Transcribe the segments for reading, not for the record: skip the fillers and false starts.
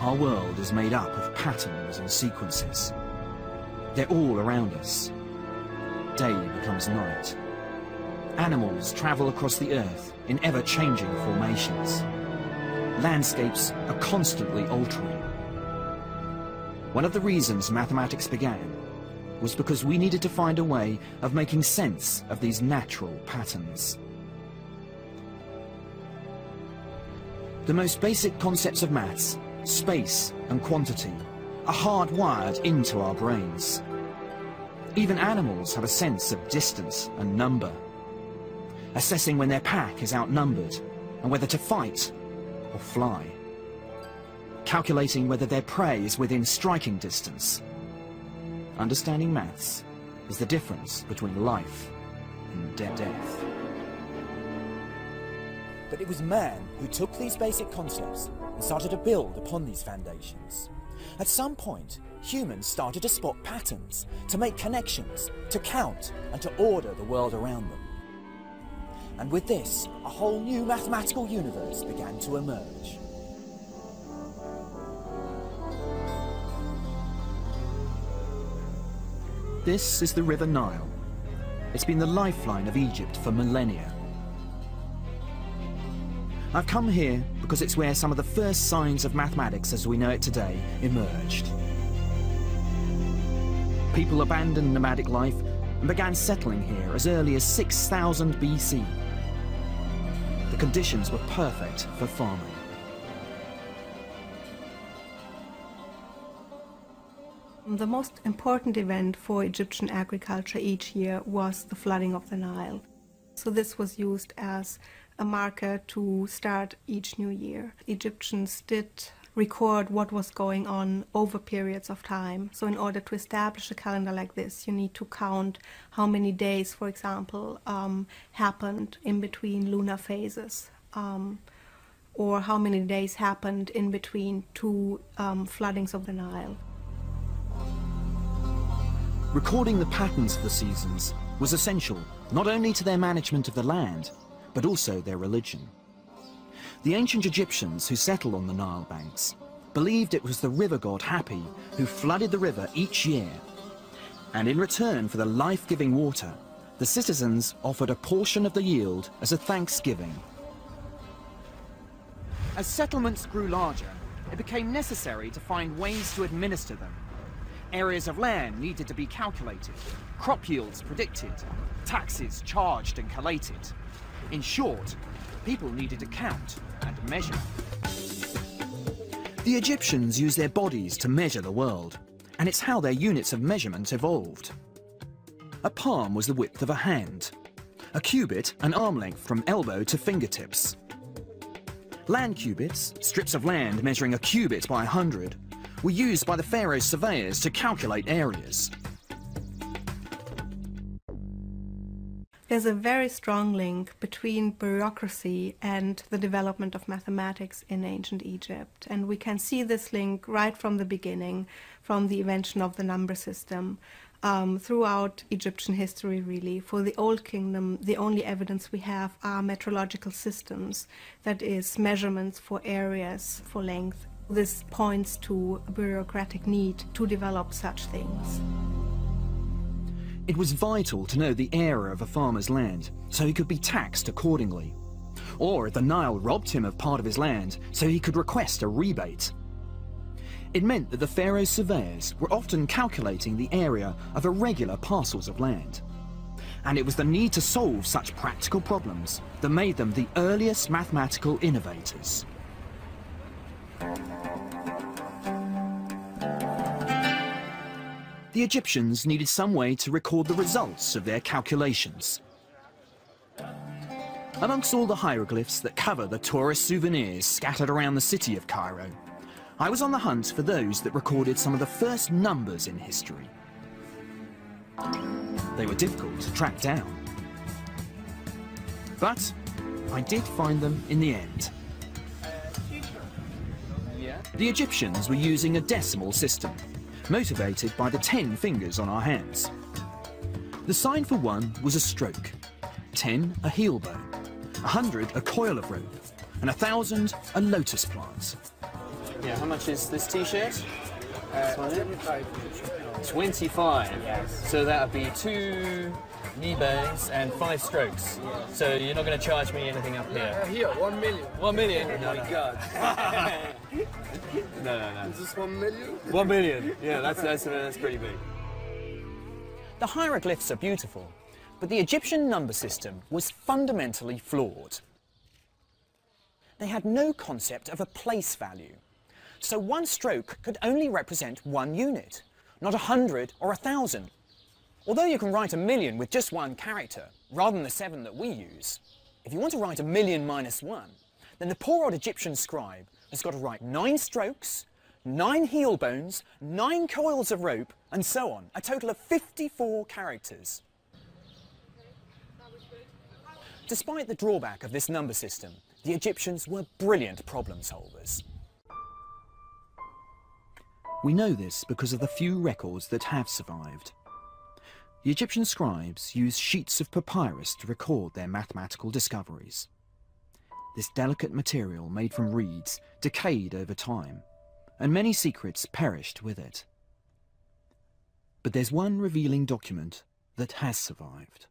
Our world is made up of patterns and sequences. They're all around us. Day becomes night. Animals travel across the earth in ever-changing formations. Landscapes are constantly altering. One of the reasons mathematics began was because we needed to find a way of making sense of these natural patterns. The most basic concepts of maths, space and quantity, are hardwired into our brains. Even animals have a sense of distance and number, assessing when their pack is outnumbered and whether to fight or fly, calculating whether their prey is within striking distance. Understanding maths is the difference between life and death. But it was man who took these basic concepts and started to build upon these foundations. At some point, humans started to spot patterns, to make connections, to count, and to order the world around them. And with this, a whole new mathematical universe began to emerge. This is the River Nile. It's been the lifeline of Egypt for millennia. I've come here because it's where some of the first signs of mathematics as we know it today emerged. People abandoned nomadic life and began settling here as early as 6000 BC. The conditions were perfect for farming. The most important event for Egyptian agriculture each year was the flooding of the Nile. So this was used as a marker to start each new year. Egyptians did record what was going on over periods of time. So in order to establish a calendar like this, you need to count how many days, for example, happened in between lunar phases, or how many days happened in between two floodings of the Nile. Recording the patterns of the seasons was essential not only to their management of the land, but also their religion. The ancient Egyptians who settled on the Nile banks believed it was the river god Hapi who flooded the river each year. And in return for the life-giving water, the citizens offered a portion of the yield as a thanksgiving. As settlements grew larger, it became necessary to find ways to administer them. Areas of land needed to be calculated, crop yields predicted, taxes charged and collated. In short, people needed to count and measure. The Egyptians used their bodies to measure the world, and it's how their units of measurement evolved. A palm was the width of a hand, a cubit an arm length from elbow to fingertips. Land cubits, strips of land measuring a cubit by 100, were used by the pharaoh's surveyors to calculate areas. There's a very strong link between bureaucracy and the development of mathematics in ancient Egypt. And we can see this link right from the beginning, from the invention of the number system, throughout Egyptian history, really. For the Old Kingdom, the only evidence we have are metrological systems, that is, measurements for areas, for length. This points to a bureaucratic need to develop such things. It was vital to know the area of a farmer's land, so he could be taxed accordingly. Or if the Nile robbed him of part of his land, so he could request a rebate. It meant that the pharaoh's surveyors were often calculating the area of irregular parcels of land. And it was the need to solve such practical problems that made them the earliest mathematical innovators. The Egyptians needed some way to record the results of their calculations. Amongst all the hieroglyphs that cover the tourist souvenirs scattered around the city of Cairo, I was on the hunt for those that recorded some of the first numbers in history. They were difficult to track down. But I did find them in the end. The Egyptians were using a decimal system, motivated by the 10 fingers on our hands. The sign for 1 was a stroke, 10 a heel bone, 100 a coil of rope, and 1,000 a lotus plant. Yeah, how much is this t-shirt? 25. 25. Yes. So that would be 2 knee bends and 5 strokes. Yes. So you're not going to charge me anything up here? Here, 1 million. 1 million? Oh my God. No. Is this 1 million? 1 million. Yeah, that's pretty big. The hieroglyphs are beautiful, but the Egyptian number system was fundamentally flawed. They had no concept of a place value, so one stroke could only represent one unit, not 100 or 1,000. Although you can write 1,000,000 with just one character, rather than the 7 that we use, if you want to write 1,000,000 minus 1, then the poor old Egyptian scribe has got to write 9 strokes, 9 heel bones, 9 coils of rope, and so on, a total of 54 characters. Despite the drawback of this number system, the Egyptians were brilliant problem solvers. We know this because of the few records that have survived. The Egyptian scribes used sheets of papyrus to record their mathematical discoveries. This delicate material made from reeds decayed over time, and many secrets perished with it. But there's one revealing document that has survived.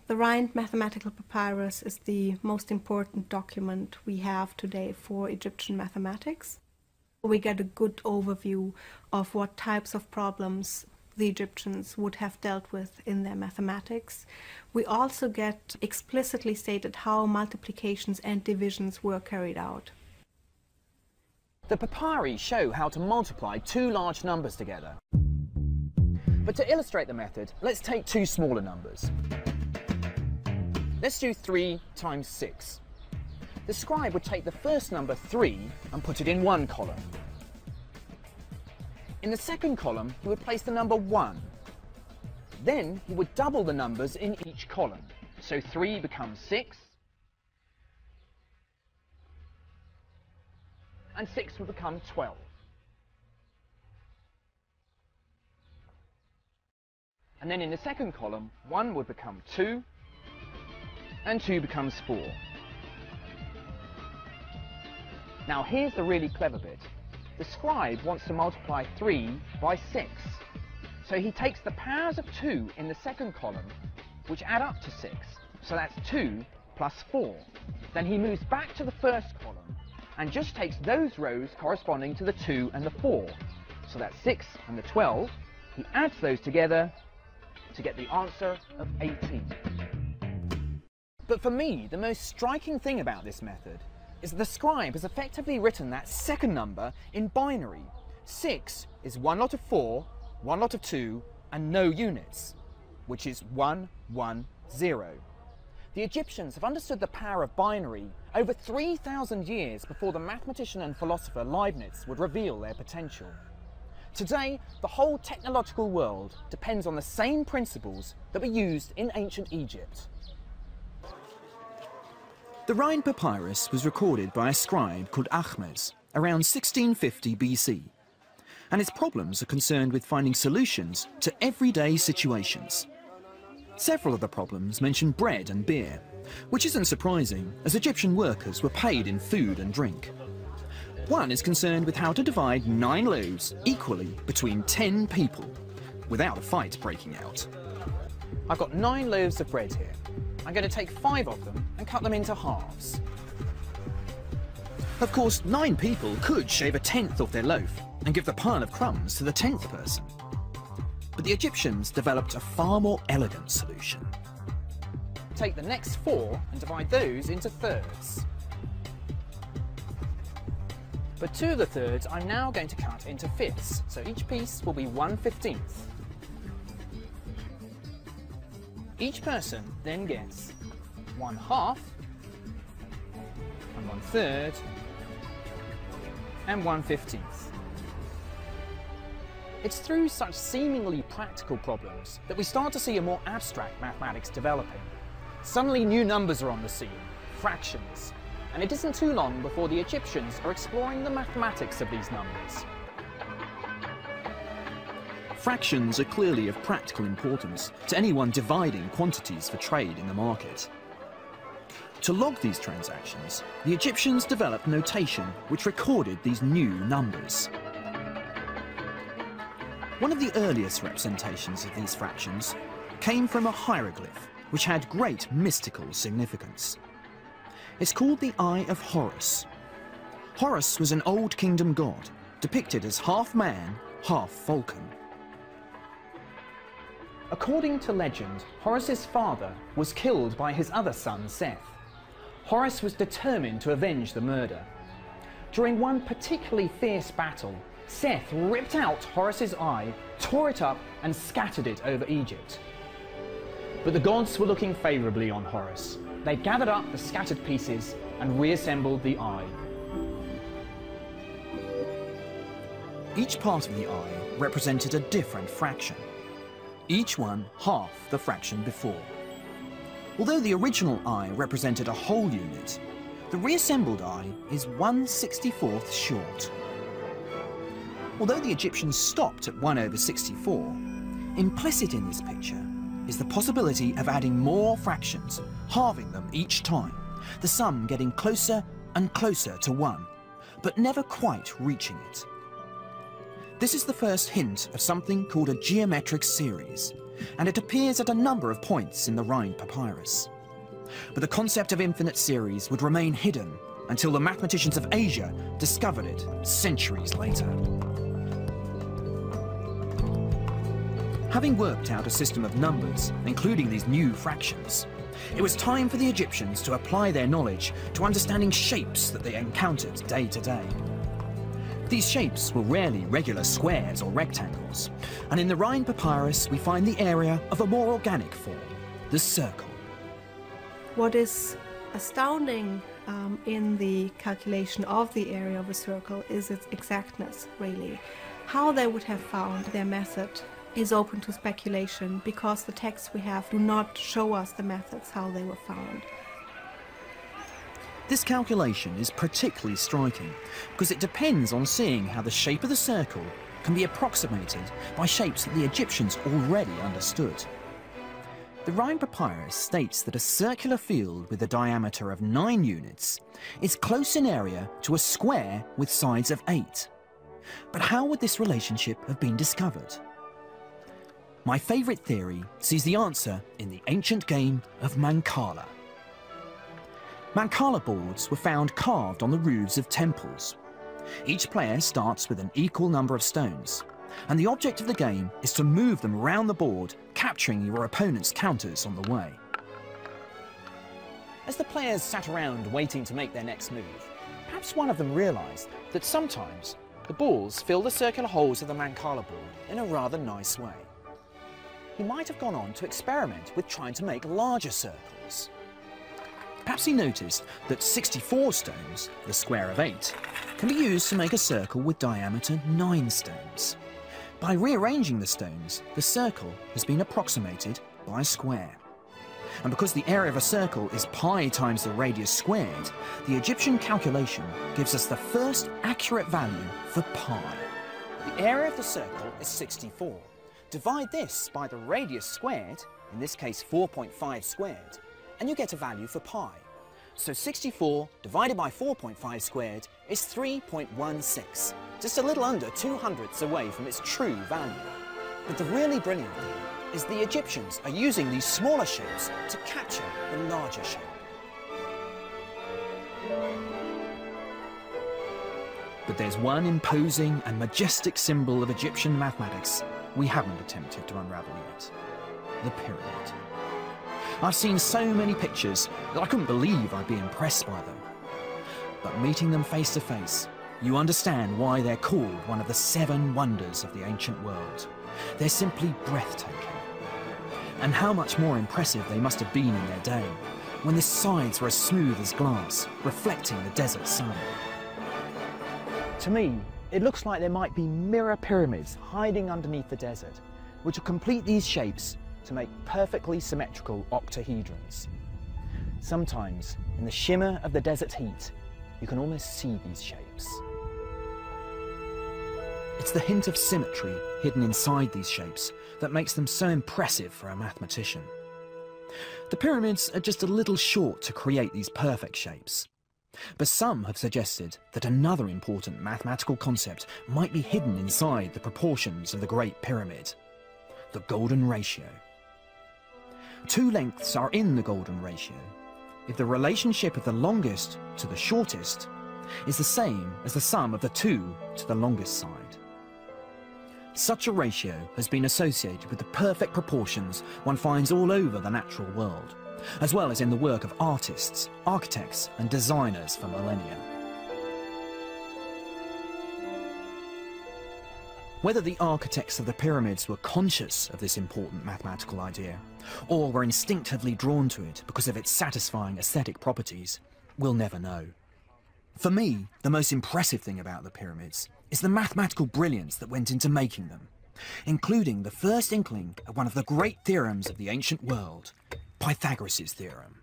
The Rhind mathematical papyrus is the most important document we have today for Egyptian mathematics. We get a good overview of what types of problems the Egyptians would have dealt with in their mathematics. We also get explicitly stated how multiplications and divisions were carried out. The papyri show how to multiply 2 large numbers together. But to illustrate the method, let's take 2 smaller numbers. Let's do 3 times 6. The scribe would take the first number 3 and put it in one column. In the second column, he would place the number 1. Then he would double the numbers in each column. So 3 becomes 6, and 6 would become 12. And then in the second column, 1 would become 2, and 2 becomes 4. Now here's the really clever bit. The scribe wants to multiply 3 by 6. So he takes the powers of 2 in the second column, which add up to 6. So that's 2 plus 4. Then he moves back to the first column and just takes those rows corresponding to the 2 and the 4. So that's 6 and the 12. He adds those together to get the answer of 18. But for me, the most striking thing about this method is that the scribe has effectively written that second number in binary. 6 is 1 lot of 4, 1 lot of 2, and no units, which is 1, 1, 0. The Egyptians have understood the power of binary over 3,000 years before the mathematician and philosopher Leibniz would reveal their potential. Today, the whole technological world depends on the same principles that were used in ancient Egypt. The Rhind papyrus was recorded by a scribe called Kmerc around 1650 BC, and its problems are concerned with finding solutions to everyday situations. Several of the problems mention bread and beer, which isn't surprising as Egyptian workers were paid in food and drink. One is concerned with how to divide 9 loaves equally between 10 people without a fight breaking out. I've got 9 loaves of bread here. I'm going to take 5 of them and cut them into halves. Of course, 9 people could shave a 10th off their loaf and give the pile of crumbs to the 10th person. But the Egyptians developed a far more elegant solution. Take the next 4 and divide those into thirds. But 2 of the thirds I'm now going to cut into fifths, so each piece will be 1/15. Each person then gets 1/2, and 1/3, and 1/15. It's through such seemingly practical problems that we start to see a more abstract mathematics developing. Suddenly new numbers are on the scene, fractions, and it isn't too long before the Egyptians are exploring the mathematics of these numbers. Fractions are clearly of practical importance to anyone dividing quantities for trade in the market. To log these transactions, the Egyptians developed notation which recorded these new numbers. One of the earliest representations of these fractions came from a hieroglyph which had great mystical significance. It's called the Eye of Horus. Horus was an Old Kingdom god, depicted as half man, half falcon. According to legend, Horus's father was killed by his other son, Seth. Horus was determined to avenge the murder. During one particularly fierce battle, Seth ripped out Horus's eye, tore it up and scattered it over Egypt. But the gods were looking favourably on Horus. They gathered up the scattered pieces and reassembled the eye. Each part of the eye represented a different fraction, each one half the fraction before. Although the original eye represented a whole unit, the reassembled eye is 1/64 short. Although the Egyptians stopped at 1/64, implicit in this picture is the possibility of adding more fractions, halving them each time, the sum getting closer and closer to 1, but never quite reaching it. This is the first hint of something called a geometric series, and it appears at a number of points in the Rhind papyrus. But the concept of infinite series would remain hidden until the mathematicians of Asia discovered it centuries later. Having worked out a system of numbers, including these new fractions, it was time for the Egyptians to apply their knowledge to understanding shapes that they encountered day to day. These shapes were rarely regular squares or rectangles, and in the Rhind papyrus we find the area of a more organic form, the circle. What is astounding in the calculation of the area of a circle is its exactness, really. How they would have found their method is open to speculation, because the texts we have do not show us the methods how they were found. This calculation is particularly striking because it depends on seeing how the shape of the circle can be approximated by shapes that the Egyptians already understood. The Rhind papyrus states that a circular field with a diameter of 9 units is close in area to a square with sides of 8. But how would this relationship have been discovered? My favourite theory sees the answer in the ancient game of Mancala. Mancala boards were found carved on the roofs of temples. Each player starts with an equal number of stones, and the object of the game is to move them around the board, capturing your opponent's counters on the way. As the players sat around waiting to make their next move, perhaps one of them realised that sometimes the balls fill the circular holes of the Mancala board in a rather nice way. He might have gone on to experiment with trying to make larger circles. Perhaps he noticed that 64 stones, the square of 8, can be used to make a circle with diameter 9 stones. By rearranging the stones, the circle has been approximated by a square. And because the area of a circle is pi times the radius squared, the Egyptian calculation gives us the first accurate value for pi. The area of the circle is 64. Divide this by the radius squared, in this case 4.5 squared, and you get a value for pi. So 64 divided by 4.5 squared is 3.16, just a little under 2/100ths away from its true value. But the really brilliant thing is the Egyptians are using these smaller shapes to capture the larger shape. But there's one imposing and majestic symbol of Egyptian mathematics we haven't attempted to unravel yet: the pyramid. I've seen so many pictures that I couldn't believe I'd be impressed by them. But meeting them face to face, you understand why they're called one of the 7 wonders of the ancient world. They're simply breathtaking. And how much more impressive they must have been in their day, when the sides were as smooth as glass, reflecting the desert sun. To me, it looks like there might be mirror pyramids hiding underneath the desert, which will complete these shapes to make perfectly symmetrical octahedrons. Sometimes, in the shimmer of the desert heat, you can almost see these shapes. It's the hint of symmetry hidden inside these shapes that makes them so impressive for a mathematician. The pyramids are just a little short to create these perfect shapes. But some have suggested that another important mathematical concept might be hidden inside the proportions of the Great Pyramid: the golden ratio. Two lengths are in the golden ratio if the relationship of the longest to the shortest is the same as the sum of the two to the longest side. Such a ratio has been associated with the perfect proportions one finds all over the natural world, as well as in the work of artists, architects and designers for millennia. Whether the architects of the pyramids were conscious of this important mathematical idea, or were instinctively drawn to it because of its satisfying aesthetic properties, we'll never know. For me, the most impressive thing about the pyramids is the mathematical brilliance that went into making them, including the first inkling of one of the great theorems of the ancient world, Pythagoras' theorem.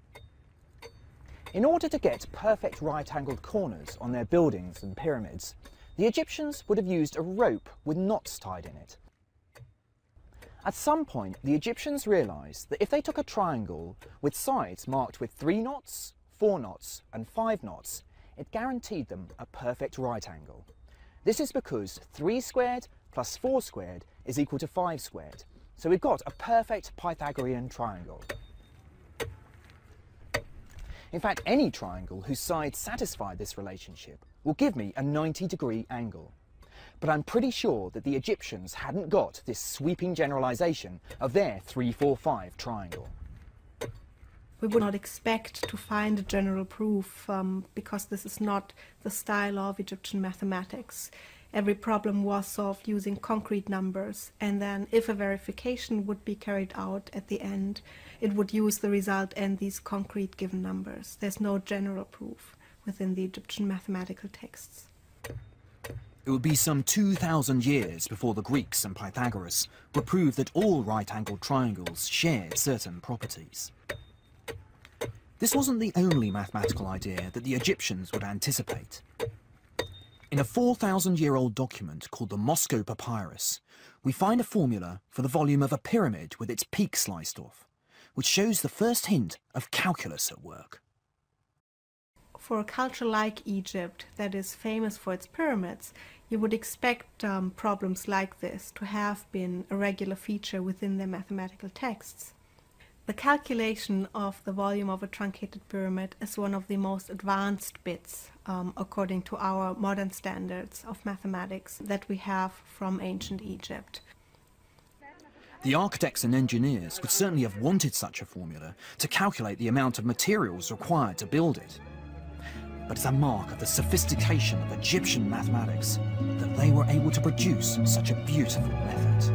In order to get perfect right-angled corners on their buildings and pyramids, the Egyptians would have used a rope with knots tied in it. At some point, the Egyptians realised that if they took a triangle with sides marked with 3 knots, 4 knots and 5 knots, it guaranteed them a perfect right angle. This is because 3 squared plus 4 squared is equal to 5 squared. So we've got a perfect Pythagorean triangle. In fact, any triangle whose sides satisfy this relationship will give me a 90-degree angle. But I'm pretty sure that the Egyptians hadn't got this sweeping generalisation of their 3-4-5 triangle. We would not expect to find a general proof because this is not the style of Egyptian mathematics. Every problem was solved using concrete numbers, and then if a verification would be carried out at the end, it would use the result and these concrete given numbers. There's no general proof within the Egyptian mathematical texts. It would be some 2,000 years before the Greeks and Pythagoras would prove that all right-angled triangles shared certain properties. This wasn't the only mathematical idea that the Egyptians would anticipate. In a 4,000-year-old document called the Moscow Papyrus, we find a formula for the volume of a pyramid with its peak sliced off, which shows the first hint of calculus at work. For a culture like Egypt, that is famous for its pyramids, you would expect problems like this to have been a regular feature within their mathematical texts. The calculation of the volume of a truncated pyramid is one of the most advanced bits, according to our modern standards of mathematics, that we have from ancient Egypt. The architects and engineers would certainly have wanted such a formula to calculate the amount of materials required to build it. But it's a mark of the sophistication of Egyptian mathematics that they were able to produce such a beautiful method.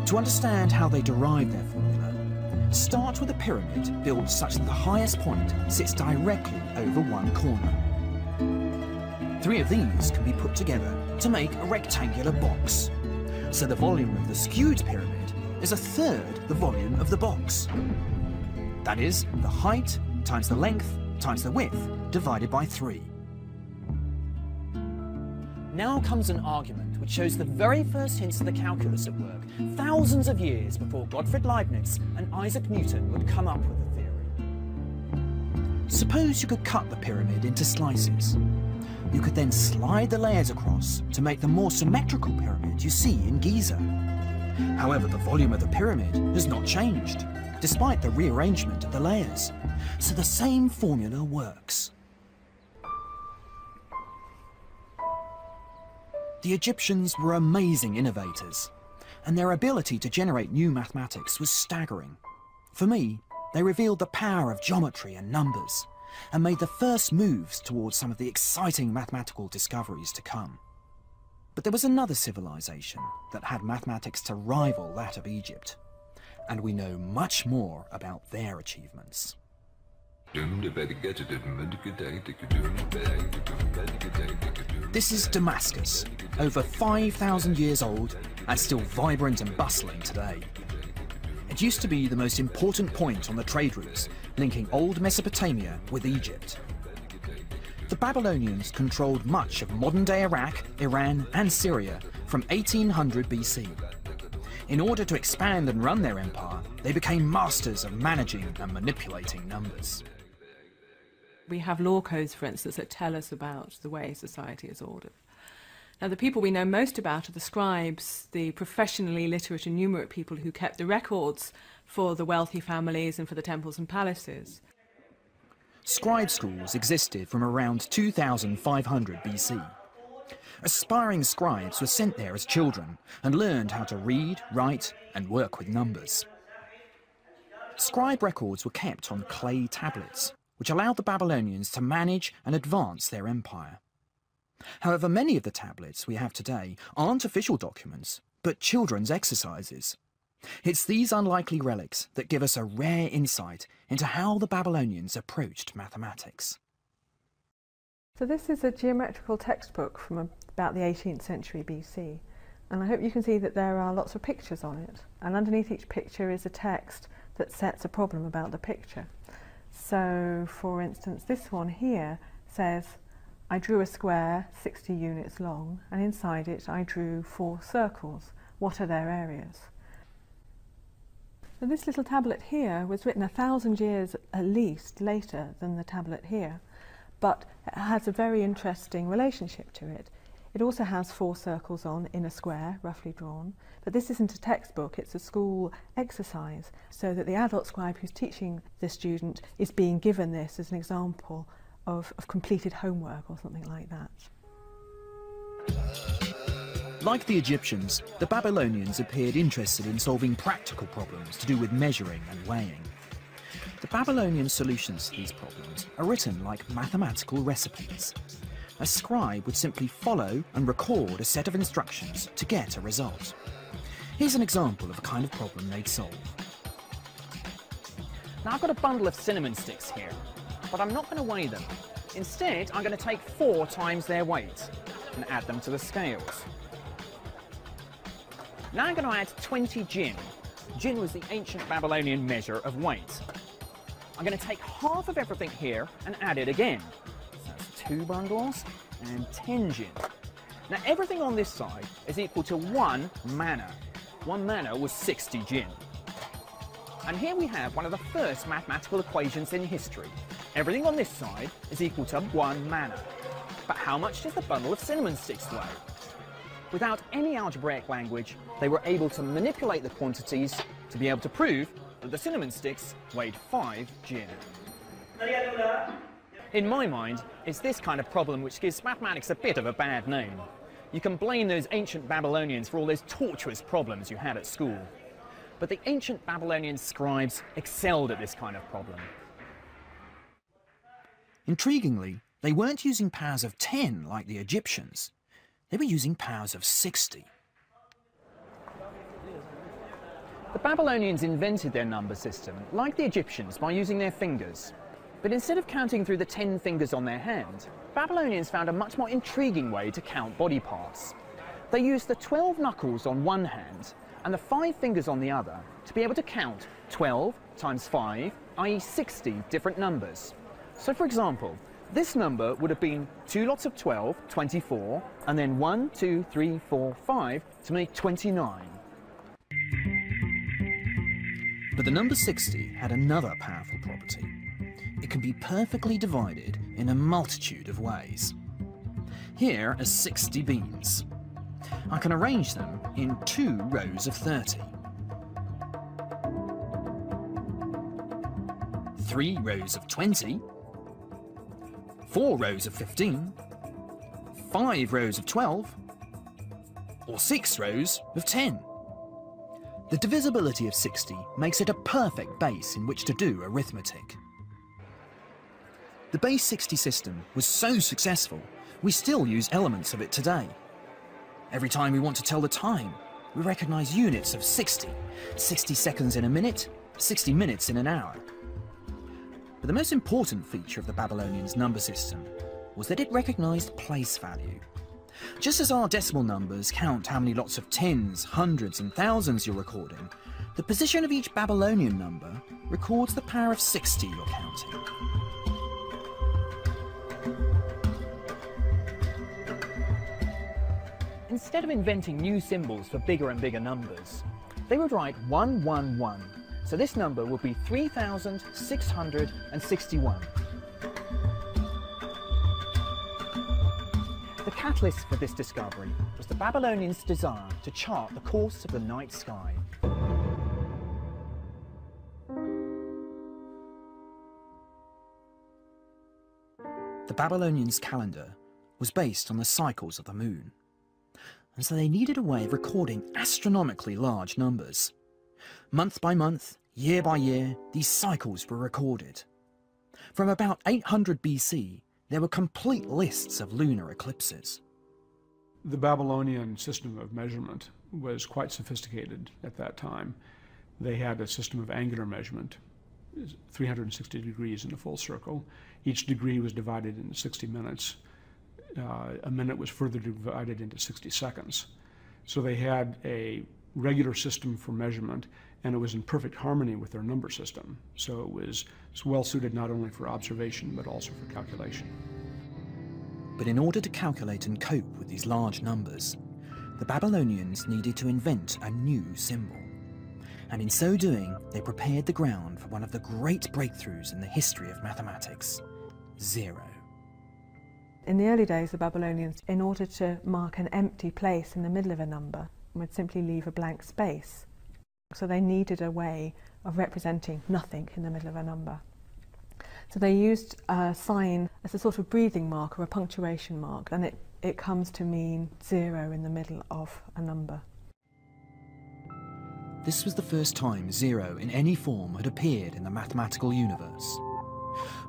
To understand how they derived their formula, start with a pyramid built such that the highest point sits directly over one corner. 3 of these can be put together to make a rectangular box, so the volume of the skewed pyramid is 1/3 the volume of the box. That is, the height times the length times the width divided by 3. Now comes an argument which shows the very first hints of the calculus at work, thousands of years before Gottfried Leibniz and Isaac Newton would come up with the theory. Suppose you could cut the pyramid into slices. You could then slide the layers across to make the more symmetrical pyramid you see in Giza. However, the volume of the pyramid has not changed, despite the rearrangement of the layers. So the same formula works. The Egyptians were amazing innovators, and their ability to generate new mathematics was staggering. For me, they revealed the power of geometry and numbers, and made the first moves towards some of the exciting mathematical discoveries to come. But there was another civilization that had mathematics to rival that of Egypt, and we know much more about their achievements. This is Damascus, over 5,000 years old and still vibrant and bustling today. It used to be the most important point on the trade routes linking old Mesopotamia with Egypt. The Babylonians controlled much of modern-day Iraq, Iran and Syria for from 1800 BC. In order to expand and run their empire, they became masters of managing and manipulating numbers. We have law codes, for instance, that tell us about the way society is ordered. Now, the people we know most about are the scribes, the professionally literate and numerate people who kept the records for the wealthy families and for the temples and palaces. Scribe schools existed from around 2500 BC. Aspiring scribes were sent there as children and learned how to read, write, and work with numbers. Scribe records were kept on clay tablets, which allowed the Babylonians to manage and advance their empire. However, many of the tablets we have today aren't official documents, but children's exercises. It's these unlikely relics that give us a rare insight into how the Babylonians approached mathematics. So this is a geometrical textbook from about the 18th century BC, and I hope you can see that there are lots of pictures on it, and underneath each picture is a text that sets a problem about the picture. So, for instance, this one here says, I drew a square 60 units long, and inside it I drew 4 circles. What are their areas? So this little tablet here was written 1,000 years at least later than the tablet here, but it has a very interesting relationship to it. It also has 4 circles on in a square, roughly drawn, but this isn't a textbook, it's a school exercise, so that the adult scribe who's teaching the student is being given this as an example of completed homework or something like that. Like the Egyptians, the Babylonians appeared interested in solving practical problems to do with measuring and weighing. The Babylonian solutions to these problems are written like mathematical recipes. A scribe would simply follow and record a set of instructions to get a result. Here's an example of a kind of problem they'd solve. Now I've got a bundle of cinnamon sticks here, but I'm not going to weigh them. Instead, I'm going to take 4 times their weight and add them to the scales. Now I'm going to add 20 gin. Gin was the ancient Babylonian measure of weight. I'm going to take half of everything here and add it again. So that's 2 bundles and 10 gin. Now everything on this side is equal to 1 manna. 1 manna was 60 gin. And here we have one of the first mathematical equations in history. Everything on this side is equal to 1 manna. But how much does the bundle of cinnamon sticks weigh? Without any algebraic language, they were able to manipulate the quantities to be able to prove that the cinnamon sticks weighed 5 gin. In my mind, it's this kind of problem which gives mathematics a bit of a bad name. You can blame those ancient Babylonians for all those tortuous problems you had at school. But the ancient Babylonian scribes excelled at this kind of problem. Intriguingly, they weren't using powers of 10 like the Egyptians. They were using powers of 60. The Babylonians invented their number system, like the Egyptians, by using their fingers. But instead of counting through the 10 fingers on their hand, Babylonians found a much more intriguing way to count body parts. They used the 12 knuckles on one hand and the 5 fingers on the other to be able to count 12 times 5, i.e. 60 different numbers. So for example, this number would have been 2 lots of 12, 24, and then 1, 2, 3, 4, 5 to make 29. But the number 60 had another powerful property. It can be perfectly divided in a multitude of ways. Here are 60 beans. I can arrange them in 2 rows of 30. 3 rows of 20. 4 rows of 15. 5 rows of 12. Or 6 rows of 10. The divisibility of 60 makes it a perfect base in which to do arithmetic. The base 60 system was so successful, we still use elements of it today. Every time we want to tell the time, we recognise units of 60, 60 seconds in a minute, 60 minutes in an hour. But the most important feature of the Babylonians' number system was that it recognised place value. Just as our decimal numbers count how many lots of tens, hundreds and thousands you're recording, the position of each Babylonian number records the power of 60 you're counting. instead of inventing new symbols for bigger and bigger numbers, they would write 111, so this number would be 3,661. The catalyst for this discovery was the Babylonians' desire to chart the course of the night sky. The Babylonians' calendar was based on the cycles of the moon, and so they needed a way of recording astronomically large numbers. Month by month, year by year, these cycles were recorded. From about 800 BC, there were complete lists of lunar eclipses. The Babylonian system of measurement was quite sophisticated at that time. They had a system of angular measurement, 360 degrees in a full circle. Each degree was divided into 60 minutes. A minute was further divided into 60 seconds. So they had a regular system for measurement, and it was in perfect harmony with their number system. So it was well suited not only for observation, but also for calculation. But in order to calculate and cope with these large numbers, the Babylonians needed to invent a new symbol. And in so doing, they prepared the ground for one of the great breakthroughs in the history of mathematics: 0. In the early days, the Babylonians, in order to mark an empty place in the middle of a number, would simply leave a blank space. So they needed a way of representing nothing in the middle of a number. So they used a sign as a sort of breathing mark or a punctuation mark, and it comes to mean 0 in the middle of a number. This was the first time 0 in any form had appeared in the mathematical universe.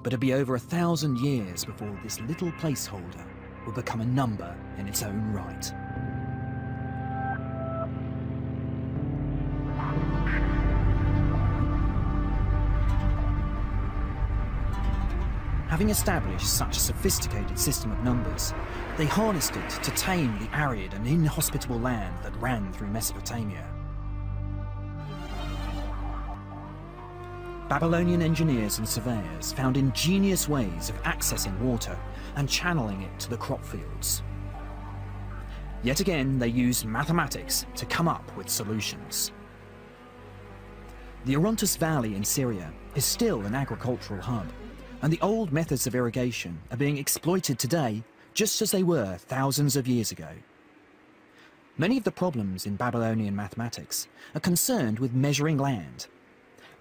But it'd be over 1,000 years before this little placeholder would become a number in its own right. Having established such a sophisticated system of numbers, they harnessed it to tame the arid and inhospitable land that ran through Mesopotamia. Babylonian engineers and surveyors found ingenious ways of accessing water and channeling it to the crop fields. Yet again, they used mathematics to come up with solutions. The Orontes Valley in Syria is still an agricultural hub, and the old methods of irrigation are being exploited today just as they were thousands of years ago. Many of the problems in Babylonian mathematics are concerned with measuring land,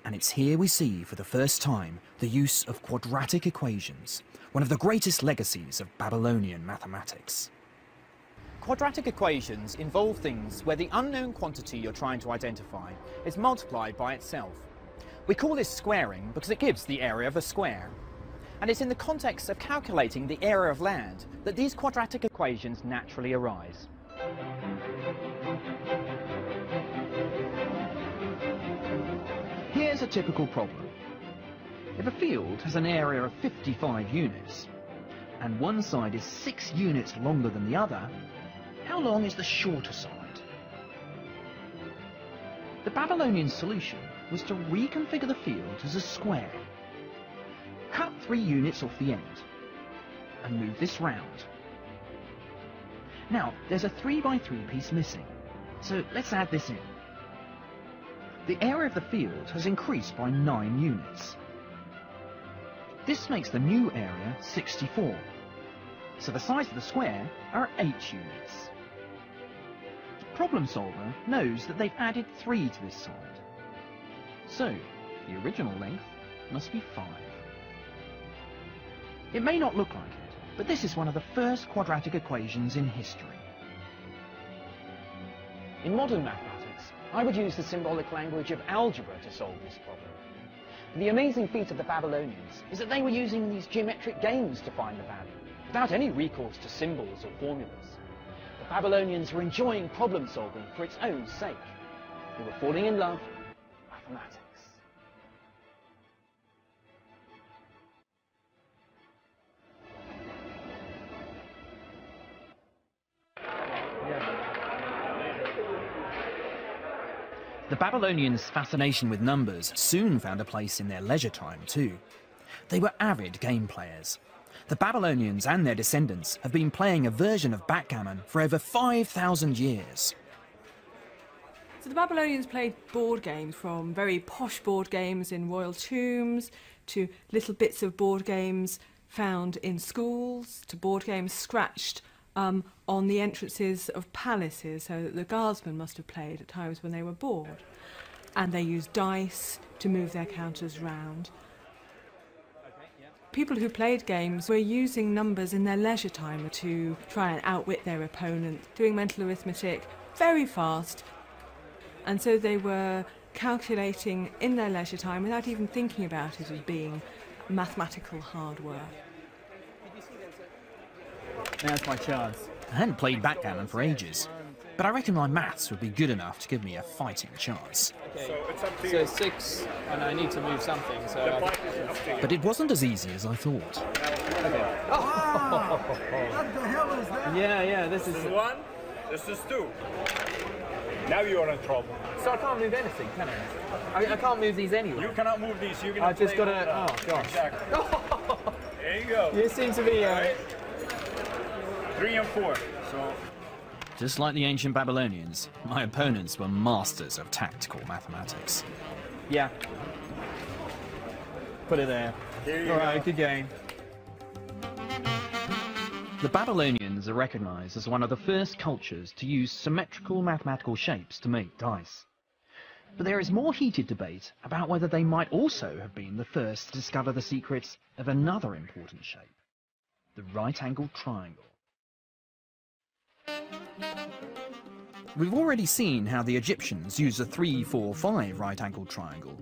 and it's here we see for the first time the use of quadratic equations, one of the greatest legacies of Babylonian mathematics. Quadratic equations involve things where the unknown quantity you're trying to identify is multiplied by itself. We call this squaring because it gives the area of a square. And it's in the context of calculating the area of land that these quadratic equations naturally arise. Here's a typical problem. If a field has an area of 55 units, and one side is 6 units longer than the other, how long is the shorter side? The Babylonian solution was to reconfigure the field as a square. Cut 3 units off the end, and move this round. Now, there's a 3x3 piece missing, so let's add this in. The area of the field has increased by 9 units. This makes the new area 64, so the size of the square are 8 units. The problem solver knows that they've added 3 to this side, so the original length must be 5. It may not look like it, but this is one of the first quadratic equations in history. In modern mathematics, I would use the symbolic language of algebra to solve this problem. The amazing feat of the Babylonians is that they were using these geometric games to find the value, without any recourse to symbols or formulas. The Babylonians were enjoying problem solving for its own sake. They were falling in love with mathematics. The Babylonians' fascination with numbers soon found a place in their leisure time too. They were avid game players, The Babylonians and their descendants have been playing a version of backgammon for over 5,000 years. So the Babylonians played board games, from very posh board games in royal tombs to little bits of board games found in schools, to board games scratched on the entrances of palaces, so that the guardsmen must have played at times when they were bored. And they used dice to move their counters round. People who played games were using numbers in their leisure time to try and outwit their opponent, doing mental arithmetic very fast. And so they were calculating in their leisure time without even thinking about it as being mathematical hard work. Now's my chance. I hadn't played backgammon for ages, but I reckon my maths would be good enough to give me a fighting chance. Okay. So it's up to you. So 6, and I need to move something, so... But it wasn't as easy as I thought. Okay. Ah, what the hell is that? Yeah, this is... 1, this is 2. Now you're in trouble. So I can't move anything, can I? I can't move these anyway. You cannot move these. You're gonna. I've just got to. Oh gosh. Exactly. There you go. You seem to be. Right. 3 and 4. So. Just like the ancient Babylonians, my opponents were masters of tactical mathematics. Yeah. Put it there. All right, good game. The Babylonians are recognized as one of the first cultures to use symmetrical mathematical shapes to make dice. But there is more heated debate about whether they might also have been the first to discover the secrets of another important shape, the right-angled triangle. We've already seen how the Egyptians used a 3-4-5 right-angled triangle.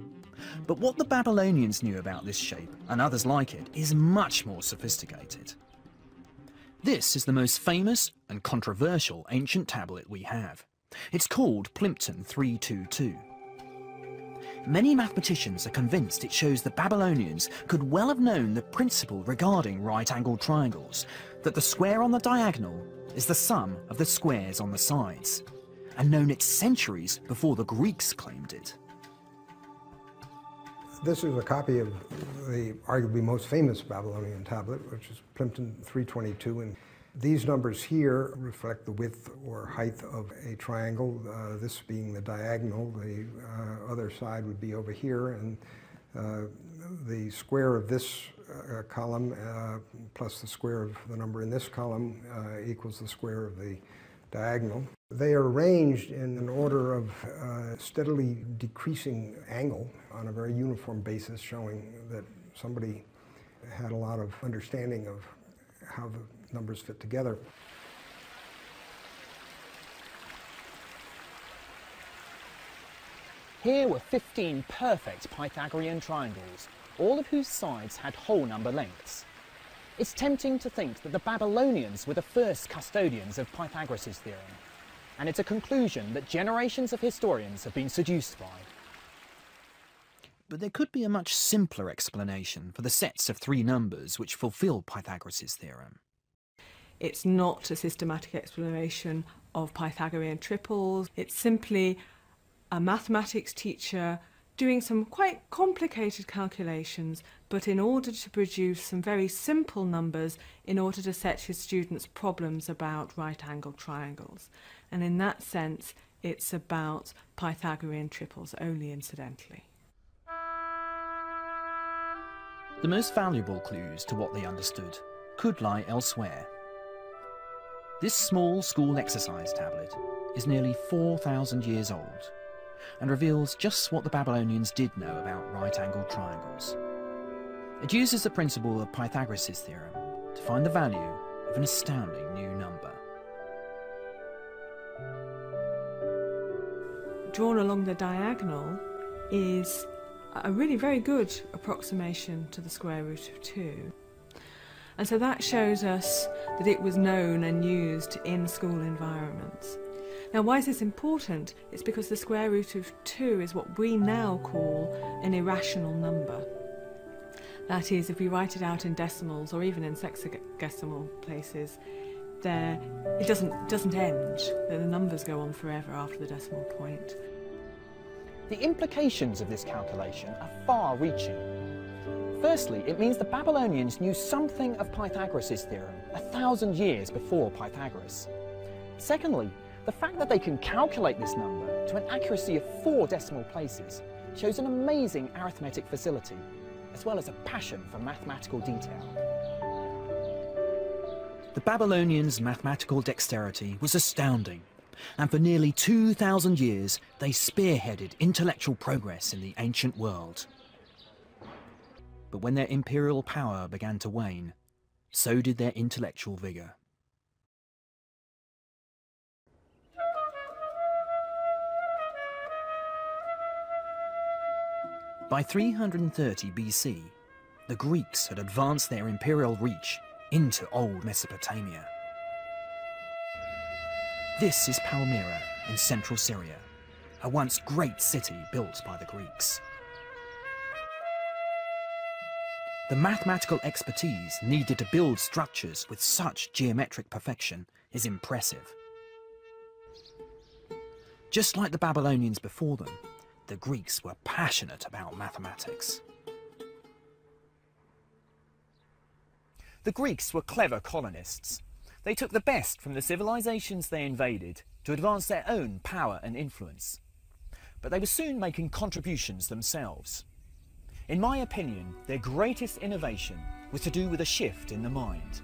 But what the Babylonians knew about this shape, and others like it, is much more sophisticated. This is the most famous and controversial ancient tablet we have. It's called Plimpton 322. Many mathematicians are convinced it shows the Babylonians could well have known the principle regarding right-angled triangles, that the square on the diagonal is the sum of the squares on the sides, and known it centuries before the Greeks claimed it. This is a copy of the arguably most famous Babylonian tablet, which is Plimpton 322. And these numbers here reflect the width or height of a triangle, this being the diagonal. The other side would be over here, and the square of this column plus the square of the number in this column equals the square of the diagonal. They are arranged in an order of steadily decreasing angle on a very uniform basis, showing that somebody had a lot of understanding of how the numbers fit together. Here were 15 perfect Pythagorean triangles, all of whose sides had whole number lengths. It's tempting to think that the Babylonians were the first custodians of Pythagoras' theorem, and it's a conclusion that generations of historians have been seduced by. But there could be a much simpler explanation for the sets of 3 numbers which fulfill Pythagoras' theorem. It's not a systematic explanation of Pythagorean triples. It's simply a mathematics teacher doing some quite complicated calculations, but in order to produce some very simple numbers in order to set his students problems about right-angled triangles. And in that sense, it's about Pythagorean triples, only incidentally. The most valuable clues to what they understood could lie elsewhere. This small school exercise tablet is nearly 4,000 years old and reveals just what the Babylonians did know about right-angled triangles. It uses the principle of Pythagoras' theorem to find the value of an astounding new number. Drawn along the diagonal is a really very good approximation to the square root of 2. And so that shows us that it was known and used in school environments. Now, why is this important? It's because the square root of 2 is what we now call an irrational number. That is, if we write it out in decimals or even in sexagesimal places, it doesn't end. The numbers go on forever after the decimal point. The implications of this calculation are far-reaching. Firstly, it means the Babylonians knew something of Pythagoras' theorem 1,000 years before Pythagoras. Secondly, the fact that they can calculate this number to an accuracy of 4 decimal places shows an amazing arithmetic facility, as well as a passion for mathematical detail. The Babylonians' mathematical dexterity was astounding, and for nearly 2,000 years they spearheaded intellectual progress in the ancient world. But when their imperial power began to wane, so did their intellectual vigour. By 330 BC, the Greeks had advanced their imperial reach into old Mesopotamia. This is Palmyra in central Syria, a once great city built by the Greeks. The mathematical expertise needed to build structures with such geometric perfection is impressive. Just like the Babylonians before them, the Greeks were passionate about mathematics. The Greeks were clever colonists. They took the best from the civilizations they invaded to advance their own power and influence. But they were soon making contributions themselves. In my opinion, their greatest innovation was to do with a shift in the mind.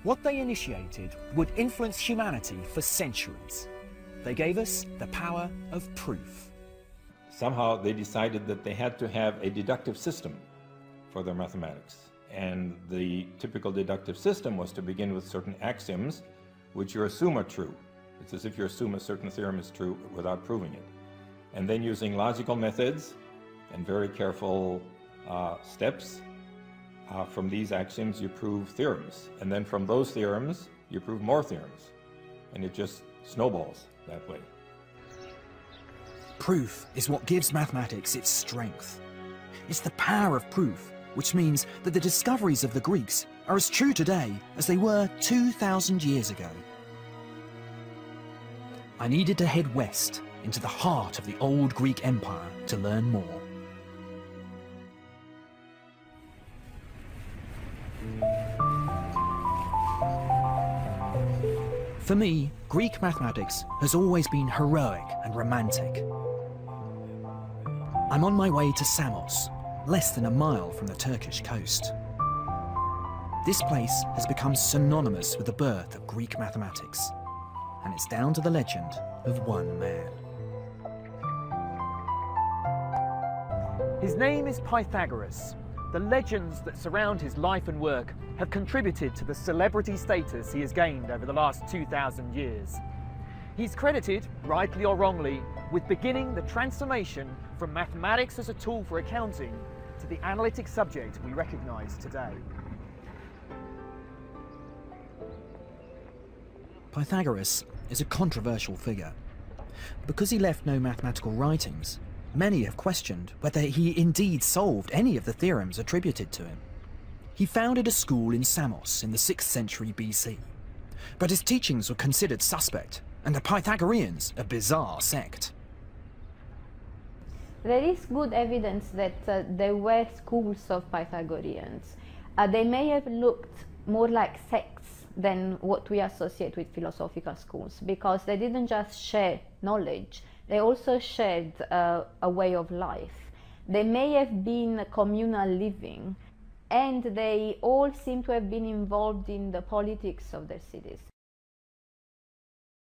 What they initiated would influence humanity for centuries. They gave us the power of proof. Somehow they decided that they had to have a deductive system for their mathematics. And the typical deductive system was to begin with certain axioms which you assume are true. It's as if you assume a certain theorem is true without proving it. And then using logical methods and very careful steps, from these axioms you prove theorems. And then from those theorems you prove more theorems. And it just snowballs that way. Proof is what gives mathematics its strength. It's the power of proof, which means that the discoveries of the Greeks are as true today as they were 2,000 years ago. I needed to head west into the heart of the old Greek Empire to learn more. For me, Greek mathematics has always been heroic and romantic. I'm on my way to Samos, less than a mile from the Turkish coast. This place has become synonymous with the birth of Greek mathematics, and it's down to the legend of one man. His name is Pythagoras. The legends that surround his life and work have contributed to the celebrity status he has gained over the last 2,000 years. He's credited, rightly or wrongly, with beginning the transformation from mathematics as a tool for accounting to the analytic subject we recognise today. Pythagoras is a controversial figure. Because he left no mathematical writings, many have questioned whether he indeed solved any of the theorems attributed to him. He founded a school in Samos in the 6th century BC, but his teachings were considered suspect, and the Pythagoreans a bizarre sect. There is good evidence that there were schools of Pythagoreans. They may have looked more like sects than what we associate with philosophical schools, because they didn't just share knowledge, they also shared a way of life. They may have been communal living, and they all seem to have been involved in the politics of their cities.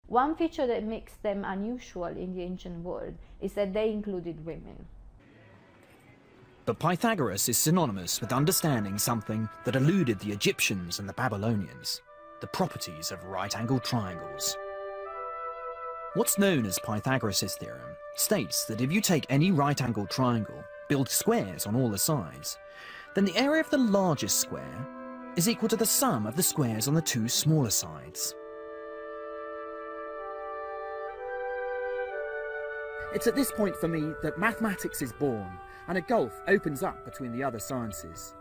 One feature that makes them unusual in the ancient world is that they included women. But Pythagoras is synonymous with understanding something that eluded the Egyptians and the Babylonians: the properties of right-angled triangles. What's known as Pythagoras' theorem states that if you take any right-angled triangle, build squares on all the sides, then the area of the largest square is equal to the sum of the squares on the two smaller sides. It's at this point for me that mathematics is born and a gulf opens up between the other sciences.